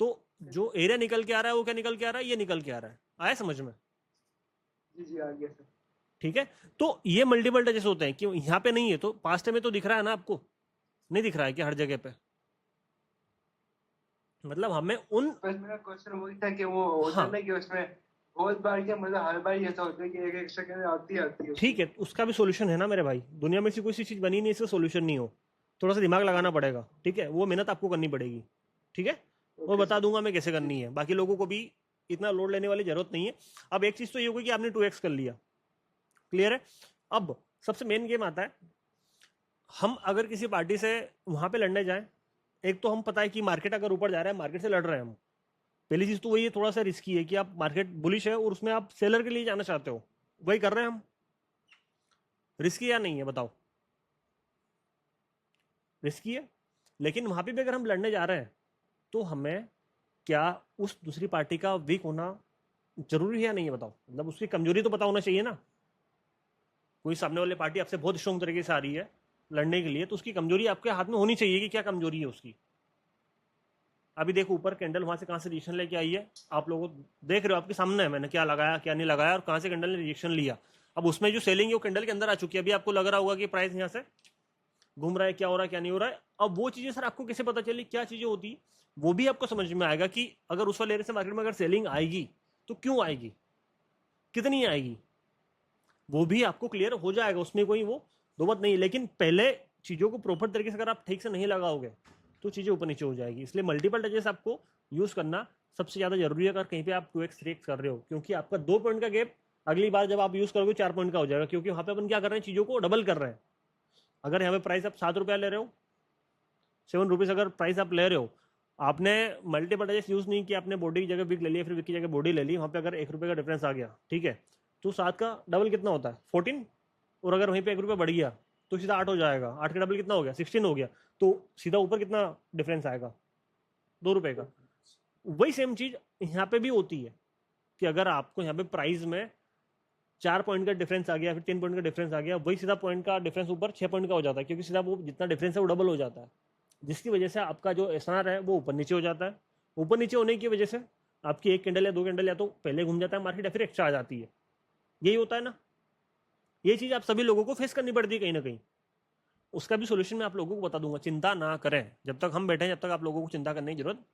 तो जो एरिया निकल के आ रहा है वो क्या निकल के आ रहा है? ये निकल के आ रहा है। आया समझ में? जी जी, आ गया सर। ठीक है। तो ये मल्टीपल टचेस होते हैं, क्यों यहाँ पे नहीं है तो पास्ट में तो दिख रहा है ना आपको? नहीं दिख रहा है कि हर जगह पे? मतलब हमें उन, बस मेरा क्वेश्चन वही था कि वो होता है हाँ ना कि उसमें बहुत बार क्या मतलब हर बार ही ऐसा होता है कि एक एक्स्ट्रा कैंडल आती है ठीक उसमें। है, उसका भी सोल्यूशन है ना मेरे भाई। दुनिया में से कोई सी चीज बनी नहीं इसका सोल्यूशन नहीं हो। थोड़ा सा दिमाग लगाना ओके पड़ेगा, ठीक है, वो मेहनत आपको करनी पड़ेगी, ठीक है। और ओके बता सर। दूंगा मैं कैसे जी करनी है, बाकी लोगों को भी इतना लोड लेने वाली जरूरत नहीं है। अब एक चीज तो ये होगी कि आपने 2x कर लिया, क्लियर है। अब सबसे मेन गेम आता है, हम अगर किसी पार्टी से वहां पे लड़ने जाएं, एक तो हम पता है कि मार्केट अगर ऊपर जा रहा है, मार्केट से लड़ रहे हैं हम। पहली चीज तो वही है, थोड़ा सा रिस्की है कि आप मार्केट बुलिश है और उसमें आप सेलर के लिए जाना चाहते हो, वही कर रहे हैं हम। रिस्की या नहीं है बताओ? रिस्की है। लेकिन वहां पे भी अगर हम लड़ने जा रहे हैं तो हमें क्या उस दूसरी पार्टी का वीक होना जरूरी है या नहीं है, बताओ। मतलब उसकी कमजोरी तो पता होना चाहिए ना। कोई सामने वाली पार्टी आपसे बहुत स्ट्रॉन्ग तरीके से आ रही है लड़ने के लिए, तो उसकी कमजोरी आपके हाथ में होनी चाहिए कि क्या कमजोरी है उसकी। अभी देखो ऊपर कैंडल वहां से कहां से रिएक्शन लेके आई है, आप लोगों देख रहे हो, आपके सामने है मैंने क्या लगाया क्या नहीं लगाया और कहां से कैंडल ने रिएक्शन लिया। अब उसमें जो सेलिंग है वो कैंडल के अंदर आ चुकी है। अभी आपको लग रहा होगा कि प्राइस यहां से घूम रहा है, क्या हो रहा है क्या नहीं हो रहा है। अब वो चीजें सर आपको कैसे पता चली, क्या चीजें होती, वो भी आपको समझ में आएगा कि अगर उस वाले एरिया से मार्केट में अगर सेलिंग आएगी तो क्यों आएगी, कितनी आएगी, वो भी आपको क्लियर हो जाएगा। उसमें कोई वो दो मत नहीं है। लेकिन पहले चीजों को प्रॉपर तरीके से अगर आप ठीक से नहीं लगाओगे तो चीजें ऊपर नीचे हो जाएगी। इसलिए मल्टीपल टचेस आपको यूज करना सबसे ज्यादा जरूरी है अगर कहीं पे आप 2x 3x कर रहे हो, क्योंकि आपका 2 पॉइंट का गैप अगली बार जब आप यूज करोगे 4 पॉइंट का हो जाएगा, क्योंकि वहां पे अपन क्या कर रहे हैं, चीजों को डबल कर रहे हैं। अगर यहाँ पे प्राइस आप 7 रुपया ले रहे हो, 7 रुपीज अगर प्राइस आप ले रहे हो, आपने मल्टीपल टचेस यूज नहीं किया, आपने बॉडी की जगह विक ले लिया, फिर विक की जगह बॉडी ले ली, वहां पे अगर 1 रुपये का डिफरेंस आ गया, ठीक है, तो 7 का डबल कितना होता है 14। और अगर वहीं पे 1 रुपया बढ़ गया तो सीधा 8 हो जाएगा, 8 का डबल कितना हो गया 16 हो गया। तो सीधा ऊपर कितना डिफरेंस आएगा, 2 रुपए का। वही सेम चीज यहाँ पे भी होती है कि अगर आपको यहाँ पे प्राइस में 4 पॉइंट का डिफरेंस आ गया, फिर 3 पॉइंट का डिफरेंस आ गया, वही सीधा पॉइंट का डिफरेंस ऊपर 6 पॉइंट का हो जाता है, क्योंकि सीधा वो जितना डिफरेंस है वो डबल हो जाता है, जिसकी वजह से आपका जो एसआर है वो ऊपर नीचे हो जाता है। ऊपर नीचे होने की वजह से आपकी एक कैंडल या 2 कैंडल या तो पहले घूम जाता है मार्केट या फिर एक्स्ट्रा आ जाती है। यही होता है ना। ये चीज आप सभी लोगों को फेस करनी पड़ती है कहीं ना कहीं। उसका भी सोल्यूशन मैं आप लोगों को बता दूंगा, चिंता ना करें। जब तक हम बैठे हैं जब तक आप लोगों को चिंता करने की जरूरत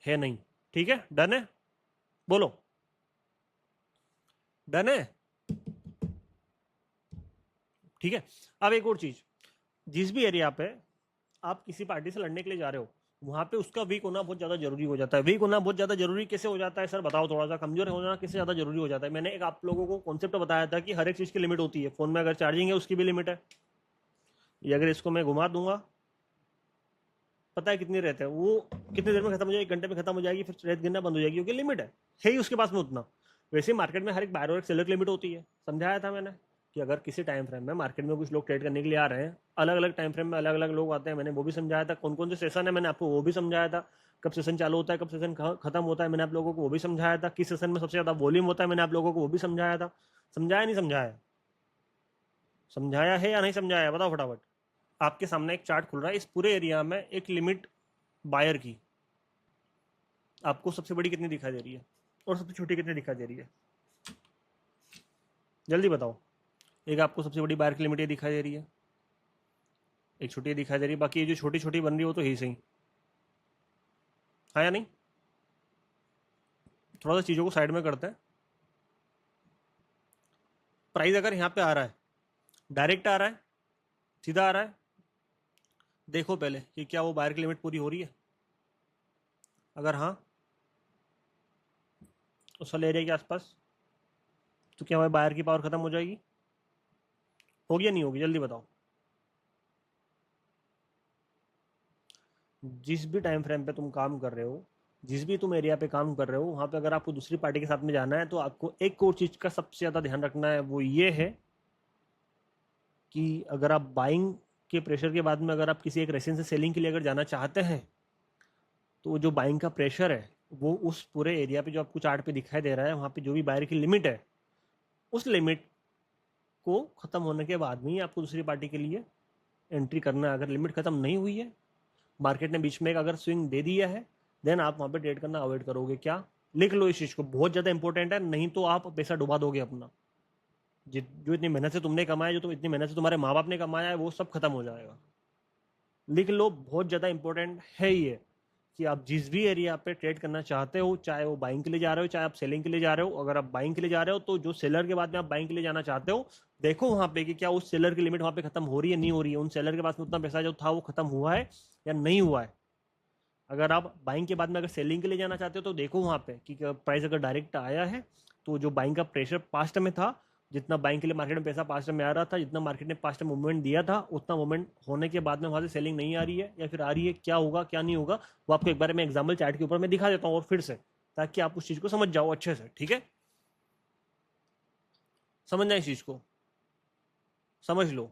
है नहीं। ठीक है, डन है, बोलो डन है। ठीक है। अब एक और चीज, जिस भी एरिया पे आप किसी पार्टी से लड़ने के लिए जा रहे हो वहां पे उसका वीक होना बहुत ज्यादा जरूरी हो जाता है। वीक होना बहुत ज्यादा जरूरी कैसे हो जाता है सर, बताओ थोड़ा सा। कमजोर होना किससे ज्यादा जरूरी हो जाता है। मैंने एक आप लोगों को कॉन्सेप्ट बताया था कि हर एक चीज की लिमिट होती है। फोन में अगर चार्जिंग है उसकी भी लिमिट है। ये अगर इसको मैं घुमा दूंगा, पता है कितनी रहते हैं वो, कितनी देर में खत्म हो जाएगी, 1 घंटे में खत्म हो जाएगी, फिर रेत गिनना बंद हो जाएगी, क्योंकि लिमिट है ही उसके पास में उतना। वैसे ही मार्केट में हर एक बायर और एक सेलर लिमिट होती है। समझाया था मैंने कि अगर किसी टाइम फ्रेम में मार्केट में कुछ लोग ट्रेड करने के लिए आ रहे हैं, अलग अलग टाइम फ्रेम में अलग अलग लोग आते हैं, मैंने वो भी समझाया था। कौन कौन से सेशन है मैंने आपको वो भी समझाया था। कब सेशन चालू होता है कब सेशन खत्म होता है मैंने आप लोगों को वो भी समझाया था। किस सेशन में सबसे ज्यादा वॉल्यूम होता है मैंने आप लोगों को वो भी समझाया था। समझाया नहीं समझाया, समझाया है या नहीं समझाया, बताओ फटाफट। आपके सामने एक चार्ट खुल रहा है, इस पूरे एरिया में एक लिमिट बायर की आपको सबसे बड़ी कितनी दिखाई दे रही है और सबसे छोटी कितनी दिखाई दे रही है, जल्दी बताओ। एक आपको सबसे बड़ी बायर की लिमिट ये दिखाई दे रही है, एक छोटी दिखाई दे रही है, बाकी ये जो छोटी छोटी बन रही है वो तो ही सही, हाँ या नहीं। थोड़ा सा चीज़ों को साइड में करते हैं। प्राइस अगर यहाँ पे आ रहा है, डायरेक्ट आ रहा है, सीधा आ रहा है, देखो पहले कि क्या वो बायर की लिमिट पूरी हो रही है। अगर हाँ, उस वाले एरिया के आसपास, तो क्या हमारे बायर की पावर खत्म हो जाएगी, होगी या नहीं होगी, जल्दी बताओ। जिस भी टाइम फ्रेम पे तुम काम कर रहे हो, जिस भी तुम एरिया पे काम कर रहे हो, वहां पे अगर आपको दूसरी पार्टी के साथ में जाना है तो आपको एक और चीज का सबसे ज्यादा ध्यान रखना है, वो ये है कि अगर आप बाइंग के प्रेशर के बाद में अगर आप किसी एक रेसिन से सेलिंग के लिए अगर जाना चाहते हैं, तो जो बाइंग का प्रेशर है वो उस पूरे एरिया पे जो आपको चार्ट पे दिखाई दे रहा है, वहां पे जो भी बायर की लिमिट है, उस लिमिट को खत्म होने के बाद में ही आपको दूसरी पार्टी के लिए एंट्री करना है। अगर लिमिट खत्म नहीं हुई है, मार्केट ने बीच में एक अगर स्विंग दे दिया है, देन आप वहां पे ट्रेड करना अवॉइड करोगे। क्या, लिख लो इस चीज को, बहुत ज्यादा इंपॉर्टेंट है, नहीं तो आप पैसा डुबा दोगे अपना। जो इतनी मेहनत से तुमने कमाया, जो तुम इतनी मेहनत से तुम्हारे माँ बाप ने कमाया है, वो सब खत्म हो जाएगा। लिख लो, बहुत ज्यादा इंपॉर्टेंट है ये कि आप जिस भी एरिया पे ट्रेड करना चाहते हो, चाहे वो बाइंग के लिए जा रहे हो चाहे आप सेलिंग के लिए जा रहे हो, अगर आप बाइंग के लिए जा रहे हो तो जो सेलर के बाद में आप बाइंग के लिए जाना चाहते हो, देखो वहां पे कि क्या उस सेलर की लिमिट वहां पे खत्म हो रही है नहीं हो रही है, उन सेलर के पास में उतना पैसा जो था वो खत्म हुआ है या नहीं हुआ है। अगर आप बाइंग के बाद में अगर सेलिंग के लिए जाना चाहते हो तो देखो वहां पे कि प्राइस अगर डायरेक्ट आया है, तो जो बाइंग का प्रेशर पास्ट में था, जितना बाइंग के लिए मार्केट में पैसा पास्ट में आ रहा था, जितना मार्केट ने पास्ट में मूवमेंट दिया था, उतना मूवमेंट होने के बाद में वहां से सेलिंग नहीं आ रही है या फिर आ रही है, क्या होगा क्या नहीं होगा, वो आपको एक बार मैं एग्जाम्पल चार्ट के ऊपर मैं दिखा देता हूँ और फिर से, ताकि आप उस चीज को समझ जाओ अच्छे से। ठीक है, समझना इस चीज को, समझ लो।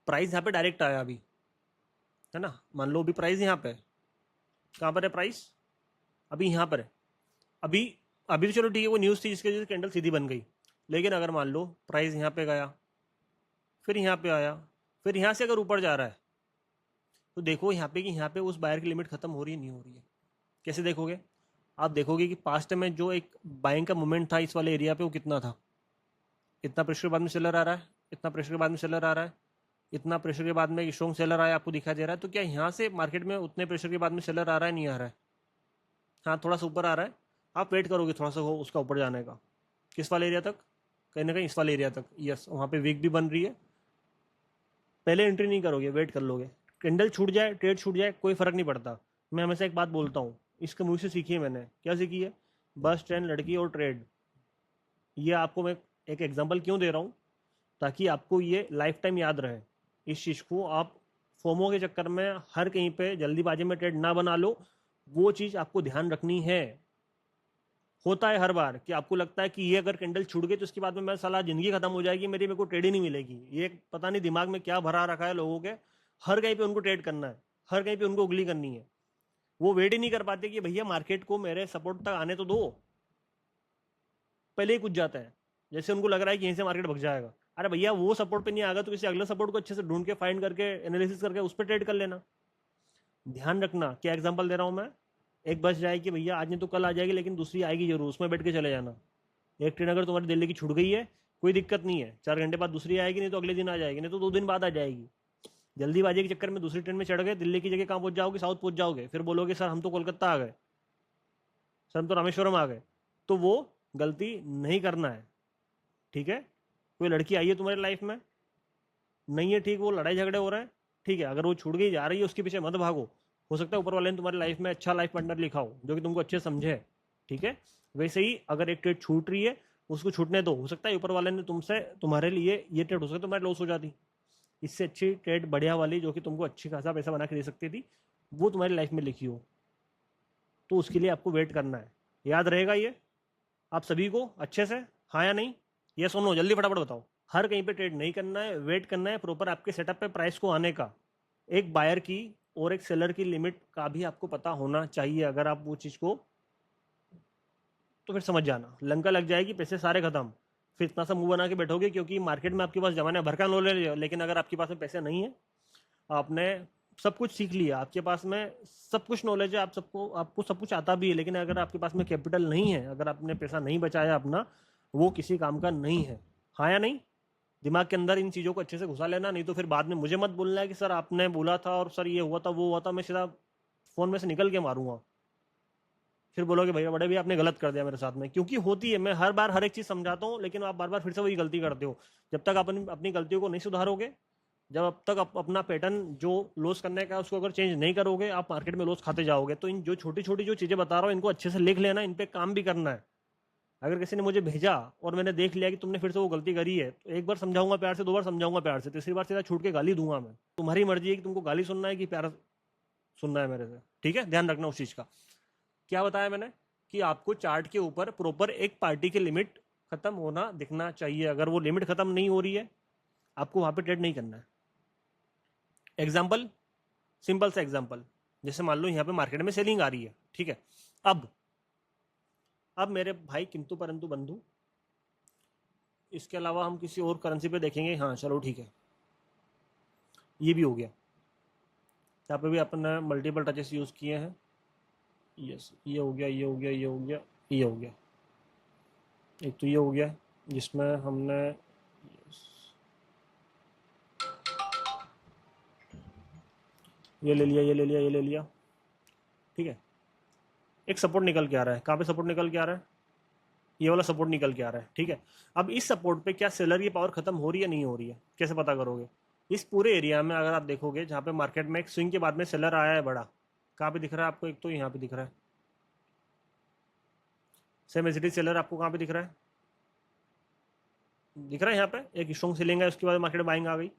प्राइस यहाँ पे डायरेक्ट आया अभी, है ना, मान लो अभी प्राइस यहाँ पे, कहाँ पर है प्राइस? अभी यहाँ पर है। अभी अभी तो चलो ठीक है, वो न्यूज़ थी जिसकी वजह से कैंडल सीधी बन गई, लेकिन अगर मान लो प्राइस यहाँ पे गया, फिर यहाँ पे आया, फिर यहाँ से अगर ऊपर जा रहा है, तो देखो यहाँ पे कि यहाँ पे उस बायर की लिमिट खत्म हो रही है नहीं हो रही है। कैसे देखोगे? आप देखोगे कि पास्ट में जो एक बाइंग का मोमेंट था इस वाले एरिया पे, वो कितना था? इतना प्रेशर के बाद में सेलर आ रहा है, इतना प्रेशर के बाद में सेलर आ रहा है, इतना प्रेशर के बाद में एक स्ट्रॉन्ग सेलर आया, आपको दिखाई दे रहा है। तो क्या यहाँ से मार्केट में उतने प्रेशर के बाद में सेलर आ रहा है, नहीं आ रहा है? हाँ, थोड़ा सा ऊपर आ रहा है। आप वेट करोगे थोड़ा सा हो उसका ऊपर जाने का। किस वाले एरिया तक? कहीं ना कहीं इस वाले एरिया तक। यस, वहाँ पे वीक भी बन रही है। पहले एंट्री नहीं करोगे, वेट कर लोगे। कैंडल छूट जाए, ट्रेड छूट जाए, कोई फर्क नहीं पड़ता। मैं हमेशा एक बात बोलता हूँ, इसके मुँह से सीखी है मैंने। क्या सीखी है? बस, ट्रेन, लड़की और ट्रेड। ये आपको मैं एक एग्जांपल क्यों दे रहा हूँ? ताकि आपको ये लाइफ टाइम याद रहे। इस चीज़ को आप फोमो के चक्कर में हर कहीं पे जल्दीबाजी में ट्रेड ना बना लो। वो चीज़ आपको ध्यान रखनी है। होता है हर बार कि आपको लगता है कि ये अगर कैंडल छूट गई तो इसके बाद में मैं साला जिंदगी खत्म हो जाएगी, मेरी, मेरे को ट्रेड ही नहीं मिलेगी। ये पता नहीं दिमाग में क्या भरा रखा है लोगों के। हर कहीं पे उनको ट्रेड करना है, हर कहीं पे उनको उंगली करनी है। वो वेट ही नहीं कर पाते कि भैया मार्केट को मेरे सपोर्ट तक आने तो दो। पहले ही कुछ जाता है, जैसे उनको लग रहा है कि यहीं से मार्केट भग जाएगा। अरे भैया, वो सपोर्ट पे नहीं आएगा तो किसी अगले सपोर्ट को अच्छे से ढूंढ के फाइंड करके एनालिसिस करके उस पर ट्रेड कर लेना। ध्यान रखना। क्या एग्जांपल दे रहा हूं मैं? एक बस जाएगी भैया, आज नहीं तो कल आ जाएगी, लेकिन दूसरी आएगी जरूर, उसमें बैठ के चले जाना। एक ट्रेन अगर तुम्हारी दिल्ली की छूट गई है, कोई दिक्कत नहीं है, 4 घंटे बाद दूसरी आएगी, नहीं तो अगले दिन आ जाएगी, नहीं तो 2 दिन बाद आ जाएगी। जल्दीबाजी के चक्कर में दूसरी ट्रेन में चढ़ गए, दिल्ली की जगह कहाँ पहुंच जाओगे? साउथ पहुंच जाओगे। फिर बोलोगे सर हम तो कोलकाता आ गए, सर हम तो रामेश्वरम आ गए। तो वो गलती नहीं करना है, ठीक है? कोई लड़की आई है तुम्हारी लाइफ में, नहीं है ठीक, वो लड़ाई झगड़े हो रहे हैं, ठीक है, अगर वो छूट गई जा रही है उसके पीछे मत भागो। हो सकता है ऊपर वाले ने तुम्हारी लाइफ में अच्छा लाइफ पार्टनर लिखा हो जो कि तुमको अच्छे समझे, ठीक है? वैसे ही अगर एक ट्रेड छूट रही है, उसको छूटने दो। हो सकता है ऊपर वाले ने तुमसे, तुम्हारे लिए ये ट्रेड हो सकता है तुम्हारी लॉस हो जाती, इससे अच्छी ट्रेड बढ़िया वाली जो कि तुमको अच्छी खासा पैसा बना के दे सकती थी, वो तुम्हारी लाइफ में लिखी हो। तो उसके लिए आपको वेट करना है। याद रहेगा ये आप सभी को अच्छे से? हाँ या नहीं? ये सुनो, जल्दी फटाफट बताओ। हर कहीं पे ट्रेड नहीं करना है, वेट करना है प्रॉपर आपके सेटअप पे प्राइस को आने का। एक बायर की और एक सेलर की लिमिट का भी आपको पता होना चाहिए। अगर आप वो चीज़ को, तो फिर समझ जाना, लंका लग जाएगी, पैसे सारे खत्म। फिर इतना सा मुंह बना के बैठोगे क्योंकि मार्केट में आपके पास जमाना भर का नॉलेज है, लेकिन अगर आपके पास में पैसे नहीं है, आपने सब कुछ सीख लिया, आपके पास में सब कुछ नॉलेज है, आपको सब कुछ आता भी है, लेकिन अगर आपके पास में कैपिटल नहीं है, अगर आपने पैसा नहीं बचाया अपना, वो किसी काम का नहीं है। हाँ या नहीं? दिमाग के अंदर इन चीज़ों को अच्छे से घुसा लेना, नहीं तो फिर बाद में मुझे मत बोलना है कि सर आपने बोला था और सर ये हुआ था वो हुआ था। मैं सीधा फ़ोन में से निकल के मारूंगा। फिर बोलोगे भैया बड़े भी आपने गलत कर दिया मेरे साथ में, क्योंकि होती है। मैं हर बार हर एक चीज़ समझाता हूँ, लेकिन आप बार बार फिर से वही गलती करते हो। जब तक आप अपनी गलतियों को नहीं सुधारोगे, जब अब तक आप अपना पैटर्न जो लॉस करने का है उसको अगर चेंज नहीं करोगे, आप मार्केट में लॉस खाते जाओगे। तो इन जो छोटी छोटी जो चीज़ें बता रहा हूँ, इनको अच्छे से लिख लेना, इन पे काम भी करना है। अगर किसी ने मुझे भेजा और मैंने देख लिया कि तुमने फिर से वो गलती करी है, तो एक बार समझाऊंगा प्यार से, 2 बार समझाऊंगा प्यार से, तीसरी बार सीधा छूट के गाली दूंगा मैं। तुम्हारी मर्जी है कि तुमको गाली सुनना है कि प्यार सुनना है मेरे से, ठीक है? ध्यान रखना उस चीज़ का। क्या बताया मैंने? कि आपको चार्ट के ऊपर प्रॉपर एक पार्टी की लिमिट खत्म होना दिखना चाहिए। अगर वो लिमिट खत्म नहीं हो रही है, आपको वहां पे ट्रेड नहीं करना है। एग्जाम्पल, सिंपल सा एग्जाम्पल, जैसे मान लो यहाँ पे मार्केट में सेलिंग आ रही है, ठीक है? अब मेरे भाई किंतु परंतु बंधु, इसके अलावा हम किसी और करेंसी पे देखेंगे। हाँ चलो ठीक है, ये भी हो गया। यहाँ पे भी अपने मल्टीपल टचेस यूज़ किए हैं। यस, ये हो गया, ये हो गया, ये हो गया, ये हो गया। एक तो ये हो गया जिसमें हमने, यस, ये ले लिया, ये ले लिया, ये ले लिया, ठीक है? एक सपोर्ट निकल के आ रहा है। कहाँ पे सपोर्ट निकल के आ रहा है? ये वाला सपोर्ट निकल के आ रहा है, ठीक है? अब इस सपोर्ट पे क्या सेलर की पावर खत्म हो रही है, नहीं हो रही है? कैसे पता करोगे? इस पूरे एरिया में अगर आप देखोगे, जहाँ पे मार्केट में एक स्विंग के बाद में सेलर आया है बड़ा, कहाँ पे दिख रहा है आपको? एक तो यहाँ पे दिख रहा है। सेम एसिडी सेलर आपको कहाँ पे दिख रहा है? दिख रहा है यहाँ पे एक स्ट्रॉन्ग सेलिंग है, उसके बाद मार्केट में बाइंग आ गई।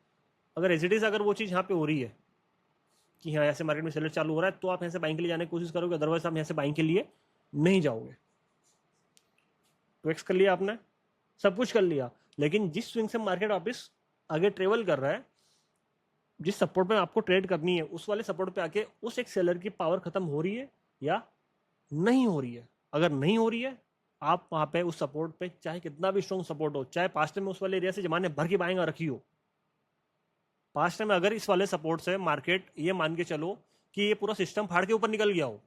अगर एसिडीज, अगर वो चीज़ यहाँ पे हो रही है कि हाँ ऐसे मार्केट में सेलर चालू हो रहा है, तो आप यहाँ से बाइंग के लिए जाने की कोशिश करोगे, अदरवाइज आप यहाँ से बाइंग के लिए नहीं जाओगे। तो एक्स कर लिया आपने, सब कुछ कर लिया, लेकिन जिस स्विंग से मार्केट वापस आगे ट्रेवल कर रहा है, जिस सपोर्ट पे आपको ट्रेड करनी है उस वाले सपोर्ट पे आके उस एक सेलर की पावर खत्म हो रही है या नहीं हो रही है। अगर नहीं हो रही है, आप वहां पे उस सपोर्ट पे चाहे कितना भी स्ट्रॉन्ग सपोर्ट हो, चाहे पास्ट में उस वाले एरिया से जमाने भर की बाइंग रखी हो, पास्ट में अगर इस वाले सपोर्ट से मार्केट ये मान के चलो कि ये पूरा सिस्टम फाड़ के ऊपर निकल गया हो,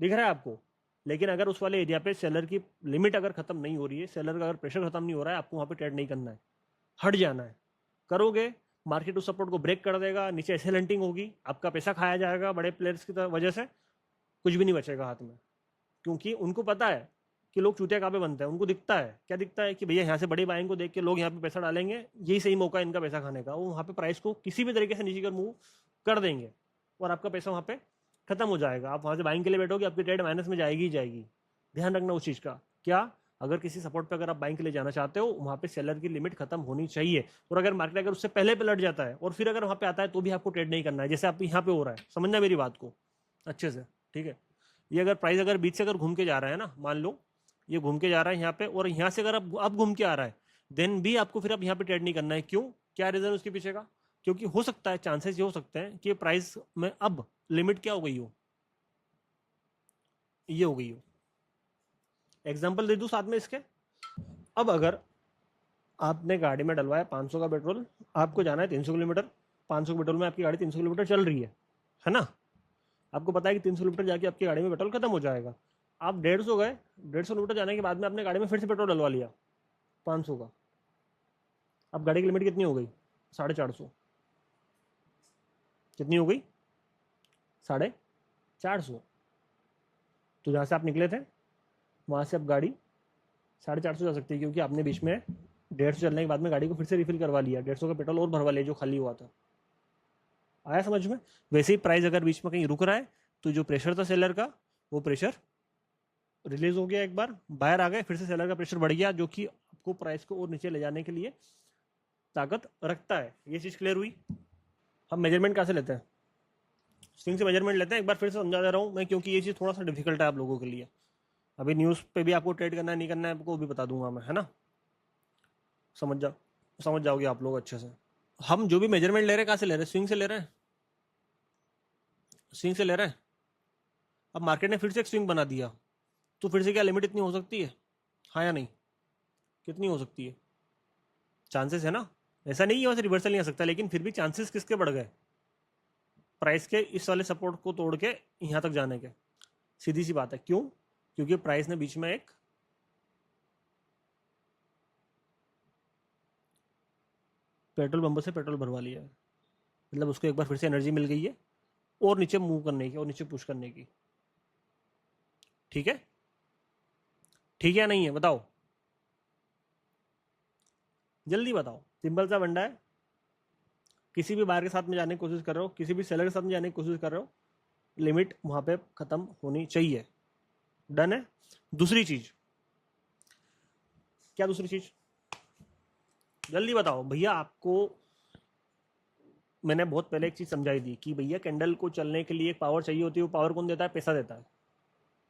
दिख रहा है आपको, लेकिन अगर उस वाले एरिया पे सेलर की लिमिट अगर खत्म नहीं हो रही है, सेलर का अगर प्रेशर खत्म नहीं हो रहा है, आपको वहां पे ट्रेड नहीं करना है, हट जाना है। करोगे मार्केट उस सपोर्ट को ब्रेक कर देगा, नीचे ऐसे लंटिंग होगी, आपका पैसा खाया जाएगा बड़े प्लेयर्स की वजह से, कुछ भी नहीं बचेगा हाथ में। क्योंकि उनको पता है कि लोग चूतिया कहाँ पे बनते हैं, उनको दिखता है, क्या दिखता है कि भैया यहाँ से बड़ी बाइंग को देख के लोग यहाँ पे पैसा डालेंगे, यही सही मौका है इनका पैसा खाने का, वो वहाँ पे प्राइस को किसी भी तरीके से नीचे कर मूव कर देंगे और आपका पैसा वहाँ पे खत्म हो जाएगा। आप वहाँ से बाइंग के लिए बैठोगे, आपकी ट्रेड माइनस में जाएगी ही जाएगी। ध्यान रखना उस चीज़ का। क्या, अगर किसी सपोर्ट पे अगर आप बाइंग के लिए जाना चाहते हो, वहाँ पे सेलर की लिमिट खत्म होनी चाहिए, और अगर मार्केट अगर उससे पहले पलट जाता है और फिर अगर वहाँ पे आता है तो भी आपको ट्रेड नहीं करना है, जैसे आप यहाँ पे हो रहा है। समझना मेरी बात को अच्छे से, ठीक है। ये अगर प्राइस अगर बीच से अगर घूम के जा रहा है ना, मान लो ये घूम के जा रहा है यहाँ पे, और यहाँ से अगर अब घूम के आ रहा है, देन भी आपको फिर अब यहाँ पे ट्रेड नहीं करना है। क्यों, क्या रीजन उसके पीछे का? क्योंकि हो सकता है, चांसेस ये हो सकते हैं कि प्राइस में अब लिमिट क्या हो गई हो, ये हो गई हो। एग्जाम्पल दे दूं साथ में इसके। अब अगर आपने गाड़ी में डलवाया 500 का पेट्रोल, आपको जाना है 300 किलोमीटर, 500 के पेट्रोल में आपकी गाड़ी 300 किलोमीटर चल रही है ना। आपको पता है कि 300 किलोमीटर जाके आपकी गाड़ी में पेट्रोल खत्म हो जाएगा। आप 150 गए, 150 किलोमीटर जाने के बाद में आपने गाड़ी में फिर से पेट्रोल डलवा लिया 500 का। अब गाड़ी की लिमिट कितनी हो गई? 450। कितनी हो गई? 450। तो जहाँ से आप निकले थे वहाँ से अब गाड़ी 450 जा सकती है, क्योंकि आपने बीच में 150 चलने के बाद में गाड़ी को फिर से रिफिल करवा लिया, 150 का पेट्रोल और भरवा लिया जो खाली हुआ था। आया समझ में? वैसे ही प्राइस अगर बीच में कहीं रुक रहा है तो जो प्रेशर था सेलर का, वो प्रेशर रिलीज हो गया, एक बार बाहर आ गए, फिर से सेलर का प्रेशर बढ़ गया, जो कि आपको प्राइस को और नीचे ले जाने के लिए ताकत रखता है। ये चीज़ क्लियर हुई? हम मेजरमेंट कहाँ से लेते हैं? स्विंग से मेजरमेंट लेते हैं। एक बार फिर से समझा दे रहा हूँ मैं, क्योंकि ये चीज़ थोड़ा सा डिफिकल्ट है आप लोगों के लिए। अभी न्यूज़ पे भी आपको ट्रेड करना है नहीं करना है आपको भी बता दूंगा मैं, है ना। समझ जाओगे आप लोग अच्छे से। हम जो भी मेजरमेंट ले रहे हैं कहाँ से ले रहे हैं? स्विंग से ले रहे हैं, स्विंग से ले रहे हैं। अब मार्केट ने फिर से एक स्विंग बना दिया, तो फिर से क्या लिमिट इतनी हो सकती है? हाँ या नहीं? कितनी हो सकती है? चांसेस है ना, ऐसा नहीं है वैसे रिवर्सल नहीं आ सकता, लेकिन फिर भी चांसेस किसके बढ़ गए? प्राइस के इस वाले सपोर्ट को तोड़ के यहाँ तक जाने के। सीधी सी बात है। क्यों? क्योंकि प्राइस ने बीच में एक पेट्रोल पंप से पेट्रोल भरवा लिया है, मतलब उसको एक बार फिर से एनर्जी मिल गई है और नीचे मूव करने की और नीचे पुश करने की। ठीक है, ठीक है नहीं है? बताओ, जल्दी बताओ। सिंपल सा बंडा है। किसी भी बार के साथ में जाने की कोशिश कर रहे हो, किसी भी सेलर के साथ में जाने की कोशिश कर रहे हो, लिमिट वहां पे खत्म होनी चाहिए। डन है? दूसरी चीज क्या? दूसरी चीज जल्दी बताओ भैया। आपको मैंने बहुत पहले एक चीज समझाई थी कि भैया कैंडल को चलने के लिए एक पावर चाहिए होती है। वो पावर कौन देता है? पैसा देता है।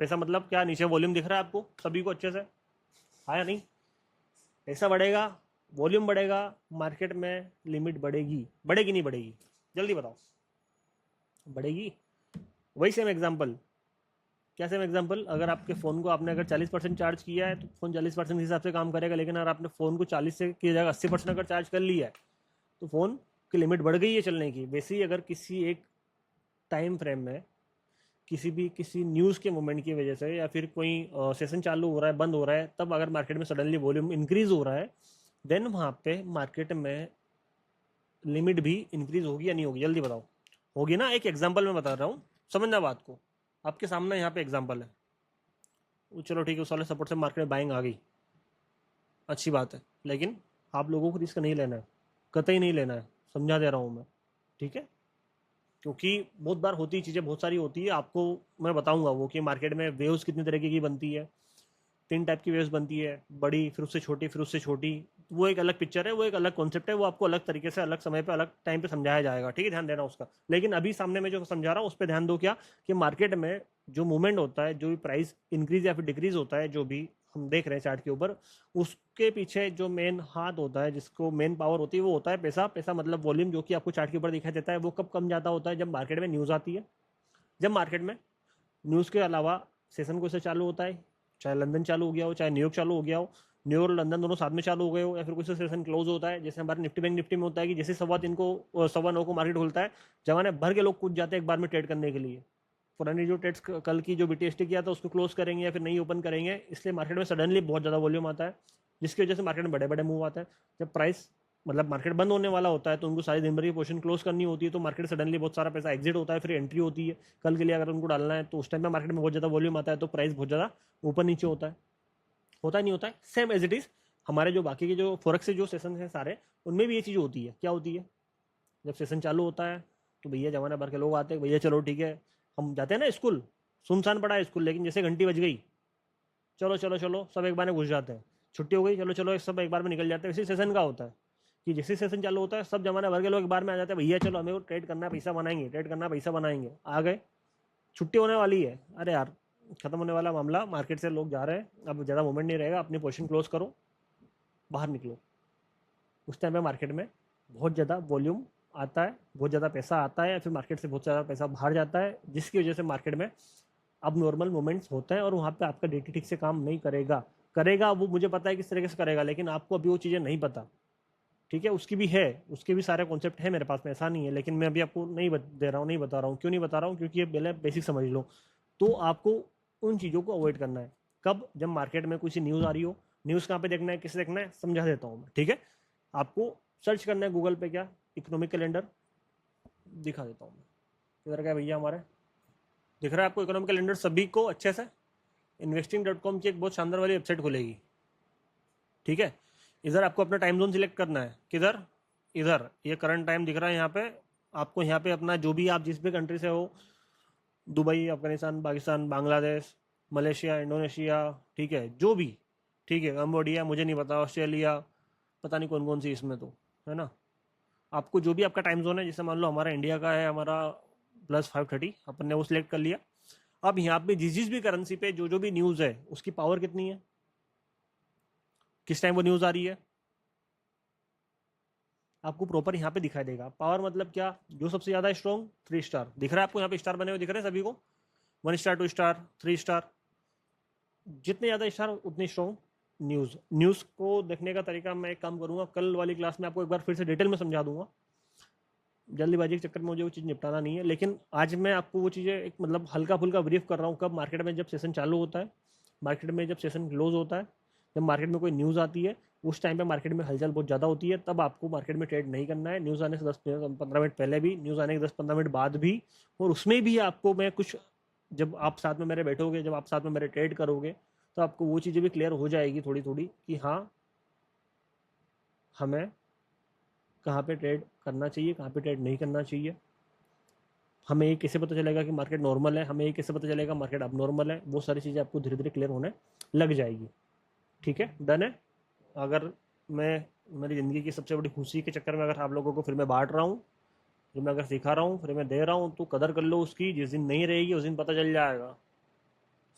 पैसा मतलब क्या? नीचे वॉल्यूम दिख रहा है आपको सभी को अच्छे से? हाँ या नहीं? पैसा बढ़ेगा, वॉल्यूम बढ़ेगा, मार्केट में लिमिट बढ़ेगी। बढ़ेगी नहीं बढ़ेगी? जल्दी बताओ। बढ़ेगी। वही सेम एग्जांपल। क्या सेम एग्जांपल? अगर आपके फ़ोन को आपने अगर 40% चार्ज किया है तो फ़ोन 40% के हिसाब से काम करेगा, लेकिन अगर आपने फ़ोन को 40 से की जगह 80% अगर चार्ज कर लिया है तो फ़ोन की लिमिट बढ़ गई है चलने की। वैसे ही अगर किसी एक टाइम फ्रेम में किसी न्यूज़ के मोमेंट की वजह से या फिर कोई सेशन चालू हो रहा है, बंद हो रहा है, तब अगर मार्केट में सडनली वॉल्यूम इंक्रीज हो रहा है, देन वहाँ पे मार्केट में लिमिट भी इंक्रीज होगी या नहीं होगी? जल्दी बताओ। होगी ना? एक एग्जांपल मैं बता रहा हूँ, समझना बात को। आपके सामने यहाँ पे एग्जांपल है। चलो ठीक है, उस वाले सपोर्ट से मार्केट में बाइंग आ गई, अच्छी बात है, लेकिन आप लोगों को रिस्क नहीं लेना है, कतई नहीं लेना है। समझा दे रहा हूँ मैं, ठीक है। क्योंकि बहुत बार होती चीज़ें बहुत सारी होती है, आपको मैं बताऊंगा वो कि मार्केट में वेव्स कितनी तरीके की बनती है। 3 टाइप की वेव्स बनती है, बड़ी, फिर उससे छोटी, फिर उससे छोटी। वो एक अलग पिक्चर है, वो एक अलग कॉन्सेप्ट है, वो आपको अलग तरीके से अलग समय पे अलग टाइम पे समझाया जाएगा, ठीक है, ध्यान देना उसका। लेकिन अभी सामने में जो समझा रहा हूँ उस पर ध्यान दो, क्या कि मार्केट में जो मूवमेंट होता है, जो भी प्राइस इंक्रीज या फिर डिक्रीज होता है, जो भी हम देख रहे हैं चार्ट के ऊपर, उसके पीछे जो मेन हाथ होता है, जिसको मेन पावर होती है, वो होता है पैसा। पैसा मतलब वॉल्यूम, जो कि आपको चार्ट के ऊपर दिखाई देता है। वो कब कम जाता होता है? जब मार्केट में न्यूज़ आती है। जब मार्केट में न्यूज़ के अलावा सेशन को से चालू होता है, चाहे लंदन चालू हो गया हो, चाहे न्यूयॉर्क चालू हो गया हो, न्यूयॉर्क और लंदन दोनों साथ में चालू हो गए हो, या फिर कोई सा सेशन क्लोज होता है, जैसे हमारे निफ्टी बैंक निफ्टी में होता है कि जैसे 9:15 को 9:15 को मार्केट खुलता है, जमाने भर के लोग कूद जाते हैं एक बार में ट्रेड करने के लिए। पुरानी जो ट्रेड्स कल की जो बीटीएसटी किया था उसको क्लोज करेंगे या फिर नहीं ओपन करेंगे, इसलिए मार्केट में सडनली बहुत ज़्यादा वॉल्यूम आता है, जिसकी वजह से मार्केट में बड़े बड़े मूव आते हैं। जब प्राइस मतलब मार्केट बंद होने वाला होता है तो उनको सारी दिन भर की पोजीशन क्लोज करनी होती है, तो मार्केट सडनली बहुत सारा पैसा एग्जिट होता है, फिर एंट्री होती है कल के लिए अगर उनको डालना है, तो उस टाइम पे मार्केट में बहुत ज़्यादा वॉल्यूम आता है, तो प्राइस बहुत ज़्यादा ऊपर नीचे होता है नहीं होता है, सेम एज इट इज़ हमारे जो बाकी के जो फॉरेक्स से जो सेशन हैं सारे, उनमें भी ये चीज़ होती है। क्या होती है? जब सेशन चालू होता है तो भैया जमाना भर के लोग आते हैं, भैया चलो ठीक है, हम जाते हैं ना स्कूल, सुनसान पड़ा है स्कूल, लेकिन जैसे घंटी बज गई, चलो चलो चलो, सब एक बार में घुस जाते हैं। छुट्टी हो गई, चलो चलो, सब एक बार में निकल जाते हैं। इसी सेशन का होता है कि जैसे सेशन चालू होता है, सब जमाना भर के लोग एक बार में आ जाते हैं, भैया चलो हमें वो ट्रेड करना है, पैसा बनाएंगे, ट्रेड करना है, पैसा बनाएंगे। आ गए, छुट्टी होने वाली है, अरे यार खत्म होने वाला मामला, मार्केट से लोग जा रहे हैं, अब ज़्यादा मूवमेंट नहीं रहेगा, अपनी पोजीशन क्लोज करो, बाहर निकलो। उस टाइम पे मार्केट में बहुत ज़्यादा वॉल्यूम आता है, बहुत ज़्यादा पैसा आता है, या फिर मार्केट से बहुत ज़्यादा पैसा बाहर जाता है, जिसकी वजह से मार्केट में अब नॉर्मल मोमेंट्स होते हैं, और वहाँ पे आपका डेटा ठीक से काम नहीं करेगा। करेगा वो मुझे पता है किस तरीके से करेगा, लेकिन आपको अभी वो चीज़ें नहीं पता, ठीक है। उसकी भी है, उसके भी सारे कॉन्सेप्ट है मेरे पास में, ऐसा नहीं है, लेकिन मैं अभी आपको नहीं दे रहा हूँ, नहीं बता रहा हूँ। क्यों नहीं बता रहा हूँ? क्योंकि ये पहले बेसिक समझ लो। तो आपको उन चीज़ों को अवॉइड करना है। कब? जब मार्केट में कुछ न्यूज़ आ रही हो। न्यूज़ कहाँ पे देखना है, किसे देखना है, समझा देता हूँ मैं, ठीक है। आपको सर्च करना है गूगल पे, क्या, इकोनॉमिक कैलेंडर, दिखा देता हूँ मैं। किधर गया भैया हमारे? दिख रहा है आपको इकोनॉमिक कैलेंडर सभी को अच्छे से? investing.com की एक बहुत शानदार वाली वेबसाइट खुलेगी, ठीक है। इधर आपको अपना टाइम जोन सिलेक्ट करना है। किधर? इधर, ये करंट टाइम दिख रहा है यहाँ पे आपको। यहाँ पे अपना जो भी आप जिस भी कंट्री से हो, Dubai, Afghanistan, Pakistan, Bangladesh, Malaysia, Indonesia, ठीक है, जो भी, ठीक है, कंबोडिया, मुझे नहीं पता, ऑस्ट्रेलिया, पता नहीं कौन कौन सी इसमें, तो है ना। आपको जो भी आपका टाइम जोन है, जैसे मान लो हमारा इंडिया का है, हमारा +5:30, अपन ने वो सिलेक्ट कर लिया। अब यहाँ पे जिस जिस भी करेंसी पे जो जो भी न्यूज़ है, उसकी पावर कितनी है, किस टाइम वो न्यूज़ आ रही है, आपको प्रॉपर यहाँ पे दिखाई देगा। पावर मतलब क्या? जो सबसे ज़्यादा स्ट्रॉन्ग, 3 स्टार दिख रहा है आपको यहाँ पे, स्टार बने हुए दिख रहे हैं सभी को, 1 स्टार, 2 स्टार, 3 स्टार, जितने ज़्यादा स्टार उतनी स्ट्रॉन्ग न्यूज़। न्यूज़ को देखने का तरीका मैं एक काम करूँगा, कल वाली क्लास में आपको एक बार फिर से डिटेल में समझा दूंगा। जल्दीबाजी के चक्कर में मुझे वो चीज़ निपटाना नहीं है, लेकिन आज मैं आपको वो चीज़ें एक मतलब हल्का फुल्का ब्रीफ कर रहा हूँ। कब? मार्केट में जब सेशन चालू होता है, मार्केट में जब सेशन क्लोज होता है, जब मार्केट में कोई न्यूज़ आती है, उस टाइम पे मार्केट में हलचल बहुत ज़्यादा होती है, तब आपको मार्केट में ट्रेड नहीं करना है। न्यूज़ आने से 10-15 मिनट पहले भी, न्यूज़ आने के 10-15 मिनट बाद भी, और उसमें भी आपको मैं कुछ, जब आप साथ में मेरे बैठोगे, जब आप साथ में मेरे ट्रेड करोगे, तो आपको वो चीज़ें भी क्लियर हो जाएगी थोड़ी थोड़ी, कि हाँ हमें कहाँ पे ट्रेड करना चाहिए, कहाँ पे ट्रेड नहीं करना चाहिए। हमें ये कैसे पता चलेगा कि मार्केट नॉर्मल है, हमें ये कैसे पता चलेगा मार्केट अब नॉर्मल है। वो सारी चीज़ें आपको धीरे धीरे क्लियर होने लग जाएगी, ठीक है, डन है। अगर मैं मेरी ज़िंदगी की सबसे बड़ी खुशी के चक्कर में अगर आप लोगों को फिर मैं बांट रहा हूँ, फिर मैं अगर सिखा रहा हूँ, फिर मैं दे रहा हूँ, तो कदर कर लो उसकी। जिस दिन नहीं रहेगी उस दिन पता चल जाएगा,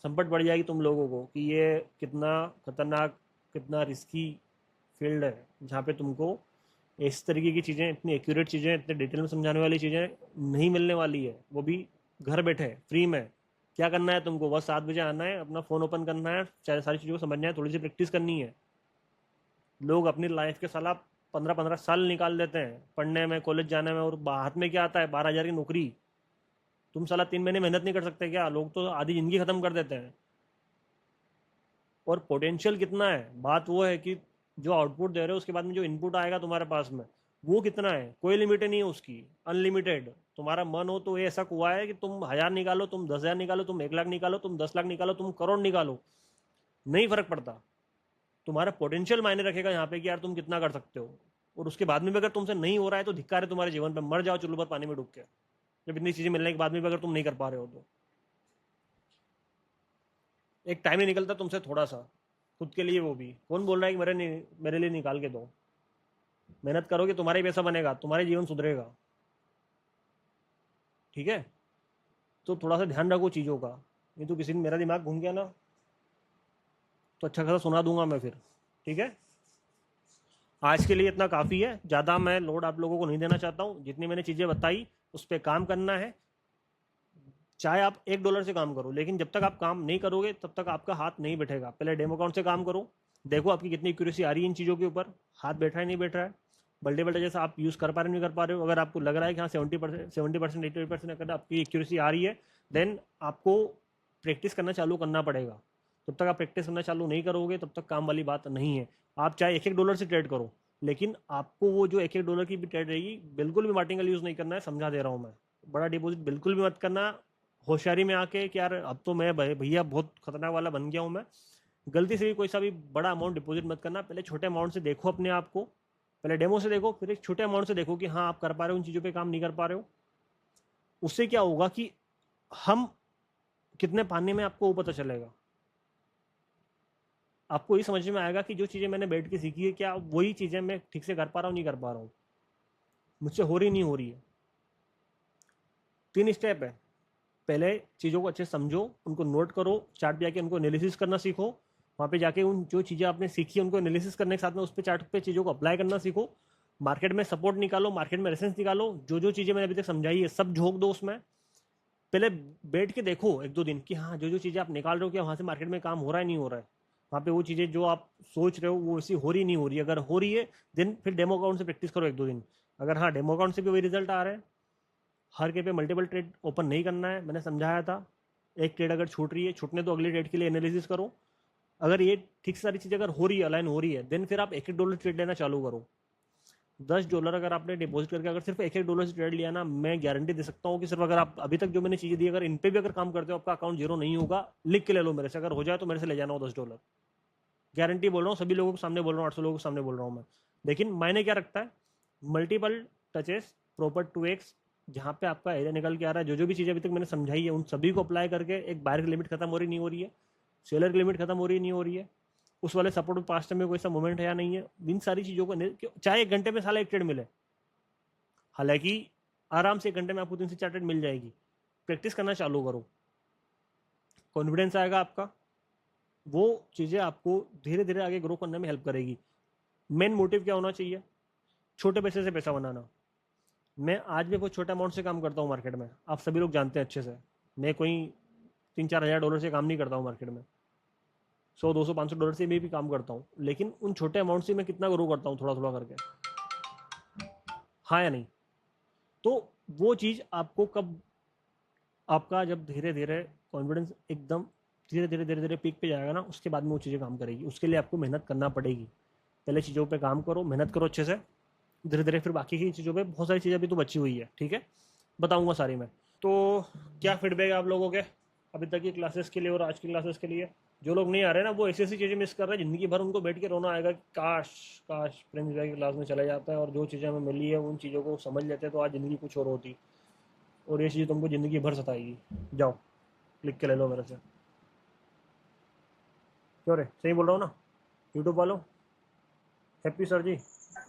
संपट बढ़ जाएगी तुम लोगों को, कि ये कितना खतरनाक, कितना रिस्की फील्ड है, जहाँ पे तुमको इस तरीके की चीज़ें, इतनी एक्यूरेट चीज़ें, इतने डिटेल में समझाने वाली चीज़ें नहीं मिलने वाली है, वो भी घर बैठे फ्री में। क्या करना है तुमको? बस 7 बजे आना है, अपना फ़ोन ओपन करना है, सारी चीज़ों को समझना है, थोड़ी सी प्रैक्टिस करनी है। लोग अपनी लाइफ के साला 15-15 साल निकाल देते हैं पढ़ने में, कॉलेज जाने में, और हाथ में क्या आता है? 12,000 की नौकरी। तुम साला 3 महीने मेहनत नहीं कर सकते क्या? लोग तो आधी ज़िंदगी ख़त्म कर देते हैं। और पोटेंशियल कितना है, बात वो है कि जो आउटपुट दे रहे हो उसके बाद में जो इनपुट आएगा तुम्हारे पास में, वो कितना है? कोई लिमिट नहीं है उसकी, अनलिमिटेड। तुम्हारा मन हो तो ये ऐसा कुआ है कि तुम 1,000 निकालो, तुम 10,000 निकालो, तुम 1 लाख निकालो, तुम 10 लाख निकालो, तुम करोड़ निकालो, नहीं फर्क पड़ता। तुम्हारा पोटेंशियल मायने रखेगा यहाँ पे कि यार तुम कितना कर सकते हो। और उसके बाद में भी अगर तुमसे नहीं हो रहा है तो धिक्कार है तुम्हारे जीवन पे, मर जाओ चुल्लू पर पानी में डूब के, जब इतनी चीजें मिलने के बाद में भी अगर तुम नहीं कर पा रहे हो तो। एक टाइम ही निकलता तुमसे थोड़ा सा, खुद के लिए वो भी। कौन बोल रहा है कि मेरे लिए निकाल के दो? मेहनत करोगे तुम्हारा ही पैसा बनेगा, तुम्हारे जीवन सुधरेगा। ठीक है, तो थोड़ा सा ध्यान रखो चीज़ों का। नहीं तो किसी दिन मेरा दिमाग घूम गया ना तो अच्छा खासा सुना दूंगा मैं फिर। ठीक है, आज के लिए इतना काफ़ी है, ज़्यादा मैं लोड आप लोगों को नहीं देना चाहता हूँ। जितनी मैंने चीज़ें बताई उस पर काम करना है। चाहे आप $1 से काम करो, लेकिन जब तक आप काम नहीं करोगे तब तक आपका हाथ नहीं बैठेगा। पहले डेमो अकाउंट से काम करो, देखो आपकी कितनी एक्यूरेसी आ रही है इन चीज़ों के ऊपर, हाथ बैठ रहा है नहीं बैठ रहा है, बल्टे बल्टे जैसा आप यूज़ कर पा रहे नहीं कर पा रहे हो। अगर आपको लग रहा है कि हाँ 70% 80% अगर आपकी एक्यूरेसी आ रही है, देन आपको प्रैक्टिस करना चालू करना पड़ेगा। जब तक आप प्रैक्टिस करना चालू नहीं करोगे तब तक काम वाली बात नहीं है। आप चाहे $1 से ट्रेड करो, लेकिन आपको वो जो $1 की भी ट्रेड रहेगी बिल्कुल भी मार्टिंगल यूज़ नहीं करना है, समझा दे रहा हूँ मैं। बड़ा डिपॉजिट बिल्कुल भी मत करना। होशियारी में आके कि यार अब तो मैं भैया बहुत खतरनाक वाला बन गया हूँ मैं, गलती से भी कोई सा भी बड़ा अमाउंट डिपॉजिट मत करना। पहले छोटे अमाउंट से देखो अपने आप को, पहले डेमो से देखो, फिर एक छोटे अमाउंट से देखो कि हाँ आप कर पा रहे हो उन चीज़ों पे, काम नहीं कर पा रहे हो। उससे क्या होगा कि हम कितने पानी में आपको वो पता चलेगा। आपको ये समझ में आएगा कि जो चीज़ें मैंने बैठ के सीखी है क्या वही चीज़ें मैं ठीक से कर पा रहा हूँ नहीं कर पा रहा हूँ, मुझसे हो रही नहीं हो रही है। 3 स्टेप है। पहले चीज़ों को अच्छे से समझो, उनको नोट करो, चार्ट पे जाके उनको एनालिसिस करना सीखो। वहाँ पे जाके उन जो चीज़ें आपने सीखी है उनको एनालिसिस करने के साथ में उस पर चार्ट पे चीज़ों को अप्लाई करना सीखो। मार्केट में सपोर्ट निकालो, मार्केट में रेसेंस निकालो, जो जो चीज़ें मैंने अभी तक समझाई है सब झोंक दो उसमें। पहले बैठ के देखो 1-2 दिन कि हाँ जो जो चीज़ें आप निकाल रहे हो क्या वहाँ से मार्केट में काम हो रहा है नहीं हो रहा है। वहाँ पे वो चीज़ें जो आप सोच रहे हो वो वैसी हो रही नहीं हो रही है। अगर हो रही है देन फिर डेमो अकाउंट से प्रैक्टिस करो 1-2 दिन। अगर हाँ डेमो अकाउंट से भी वही रिजल्ट आ रहे हैं, हर के पे मल्टीपल ट्रेड ओपन नहीं करना है, मैंने समझाया था। एक ट्रेड अगर छूट रही है, छूटने तो अगले ट्रेड के लिए एनालिसिस करो। अगर ये ठीक सारी चीज़ अगर हो रही है, अलाइन हो रही है, देन फिर आप $1 ट्रेड लेना चालू करो। $10 अगर आपने डिपॉजिट करके अगर सिर्फ $1 से ट्रेड लिया ना, मैं गारंटी दे सकता हूँ कि सिर्फ अगर आप अभी तक जो मैंने चीज़ें दी अगर इन पे भी अगर काम करते हो आपका अकाउंट जीरो नहीं होगा। लिख के ले लो मेरे से, अगर हो जाए तो मेरे से ले जाना हो $10। गारंटी बोल रहा हूँ, सभी लोगों के सामने बोल रहा हूँ, 800 लोगों के सामने बोल रहा हूँ मैं। लेकिन मायने क्या रखता है, मल्टीपल टचेस, प्रॉपर 2x, जहाँ पे आपका एरिया निकल के आ रहा है। जो जो भी चीज़ें अभी तक मैंने समझाई है उन सभी को अप्लाई करके एक बायर की लिमिट खत्म हो रही नहीं हो रही है, सेलर की लिमिट खत्म हो रही नहीं हो रही है, उस वाले सपोर्ट पास्ट में कोई सा मूवमेंट है या नहीं है, इन सारी चीज़ों को चाहे 1 घंटे में साला एक ट्रेड मिले, हालांकि आराम से 1 घंटे में आपको 3 से 4 ट्रेड मिल जाएगी। प्रैक्टिस करना चालू करो, कॉन्फिडेंस आएगा आपका, वो चीज़ें आपको धीरे धीरे आगे ग्रो करने में हेल्प करेगी। मेन मोटिव क्या होना चाहिए, छोटे पैसे से पैसा बनाना। मैं आज भी बहुत छोटा अमाउंट से काम करता हूँ मार्केट में, आप सभी लोग जानते हैं अच्छे से। मैं कोई $3-4 हज़ार से काम नहीं करता हूँ मार्केट में, 100, $200, $500 से भी काम करता हूँ। लेकिन उन छोटे अमाउंट से मैं कितना ग्रो करता हूँ थोड़ा थोड़ा करके, हाँ या नहीं? तो वो चीज़ आपको कब, आपका जब धीरे धीरे कॉन्फिडेंस एकदम धीरे धीरे धीरे धीरे पीक पे जाएगा ना, उसके बाद में वो चीज़ें काम करेगी। उसके लिए आपको मेहनत करना पड़ेगी। पहले चीज़ों पे काम करो, मेहनत करो अच्छे से, धीरे धीरे फिर बाकी की चीज़ों पे बहुत सारी चीज़ें अभी तो बची हुई है। ठीक है, बताऊंगा सारी मैं। तो क्या फीडबैक है आप लोगों के अभी तक की क्लासेस के लिए और आज की क्लासेस के लिए? जो लोग नहीं आ रहे ना वो ऐसी ऐसी चीज़ें मिस कर रहे हैं, ज़िंदगी भर उनको बैठ के रोना आएगा कि काश काश प्रिंस भाई की क्लास में चला जाता है और जो चीज़ें हमें मिली है उन चीज़ों को समझ लेते तो आज ज़िंदगी कुछ और होती। और ये चीज़ तुमको ज़िंदगी भर सताएगी। जाओ लिख के ले लो मेरे से। क्यों रे, सही बोल रहा हूँ ना यूट्यूब वालों? हैप्पी सर जी।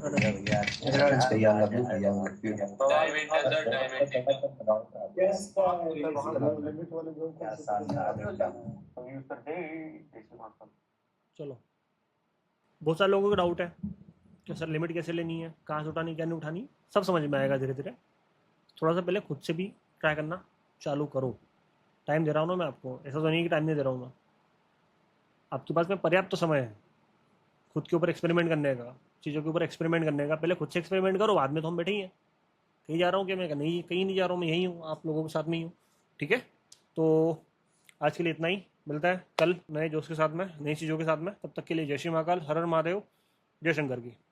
भैया भैया भैया मतलब भैया Dive into the diamond. क्या शानदार एकदम। चलो, बहुत सारे लोगों का डाउट है कि सर लिमिट कैसे लेनी है, कहाँ से उठानी क्या नहीं उठानी, सब समझ में आएगा धीरे धीरे। थोड़ा सा पहले खुद से भी ट्राई करना चालू करो। टाइम दे रहा हूँ ना मैं आपको, ऐसा तो नहीं कि टाइम नहीं दे रहा हूँ मैं। आपके पास में पर्याप्त तो समय है खुद के ऊपर एक्सपेरिमेंट करने का, चीज़ों के ऊपर एक्सपेरिमेंट करने का। पहले खुद से एक्सपेरिमेंट करो, बाद में तो हम बैठे ही हैं। कहीं जा रहा हूँ क्या मैं? नहीं, कहीं नहीं जा रहा हूँ, मैं यहीं हूँ, आप लोगों के साथ में ही हूँ। ठीक है, तो आज के लिए इतना ही। मिलता है कल नए जोश के साथ में, नई चीज़ों के साथ में। तब तक के लिए जय श्री महाकाल, हर हर महादेव, जय शंकर की।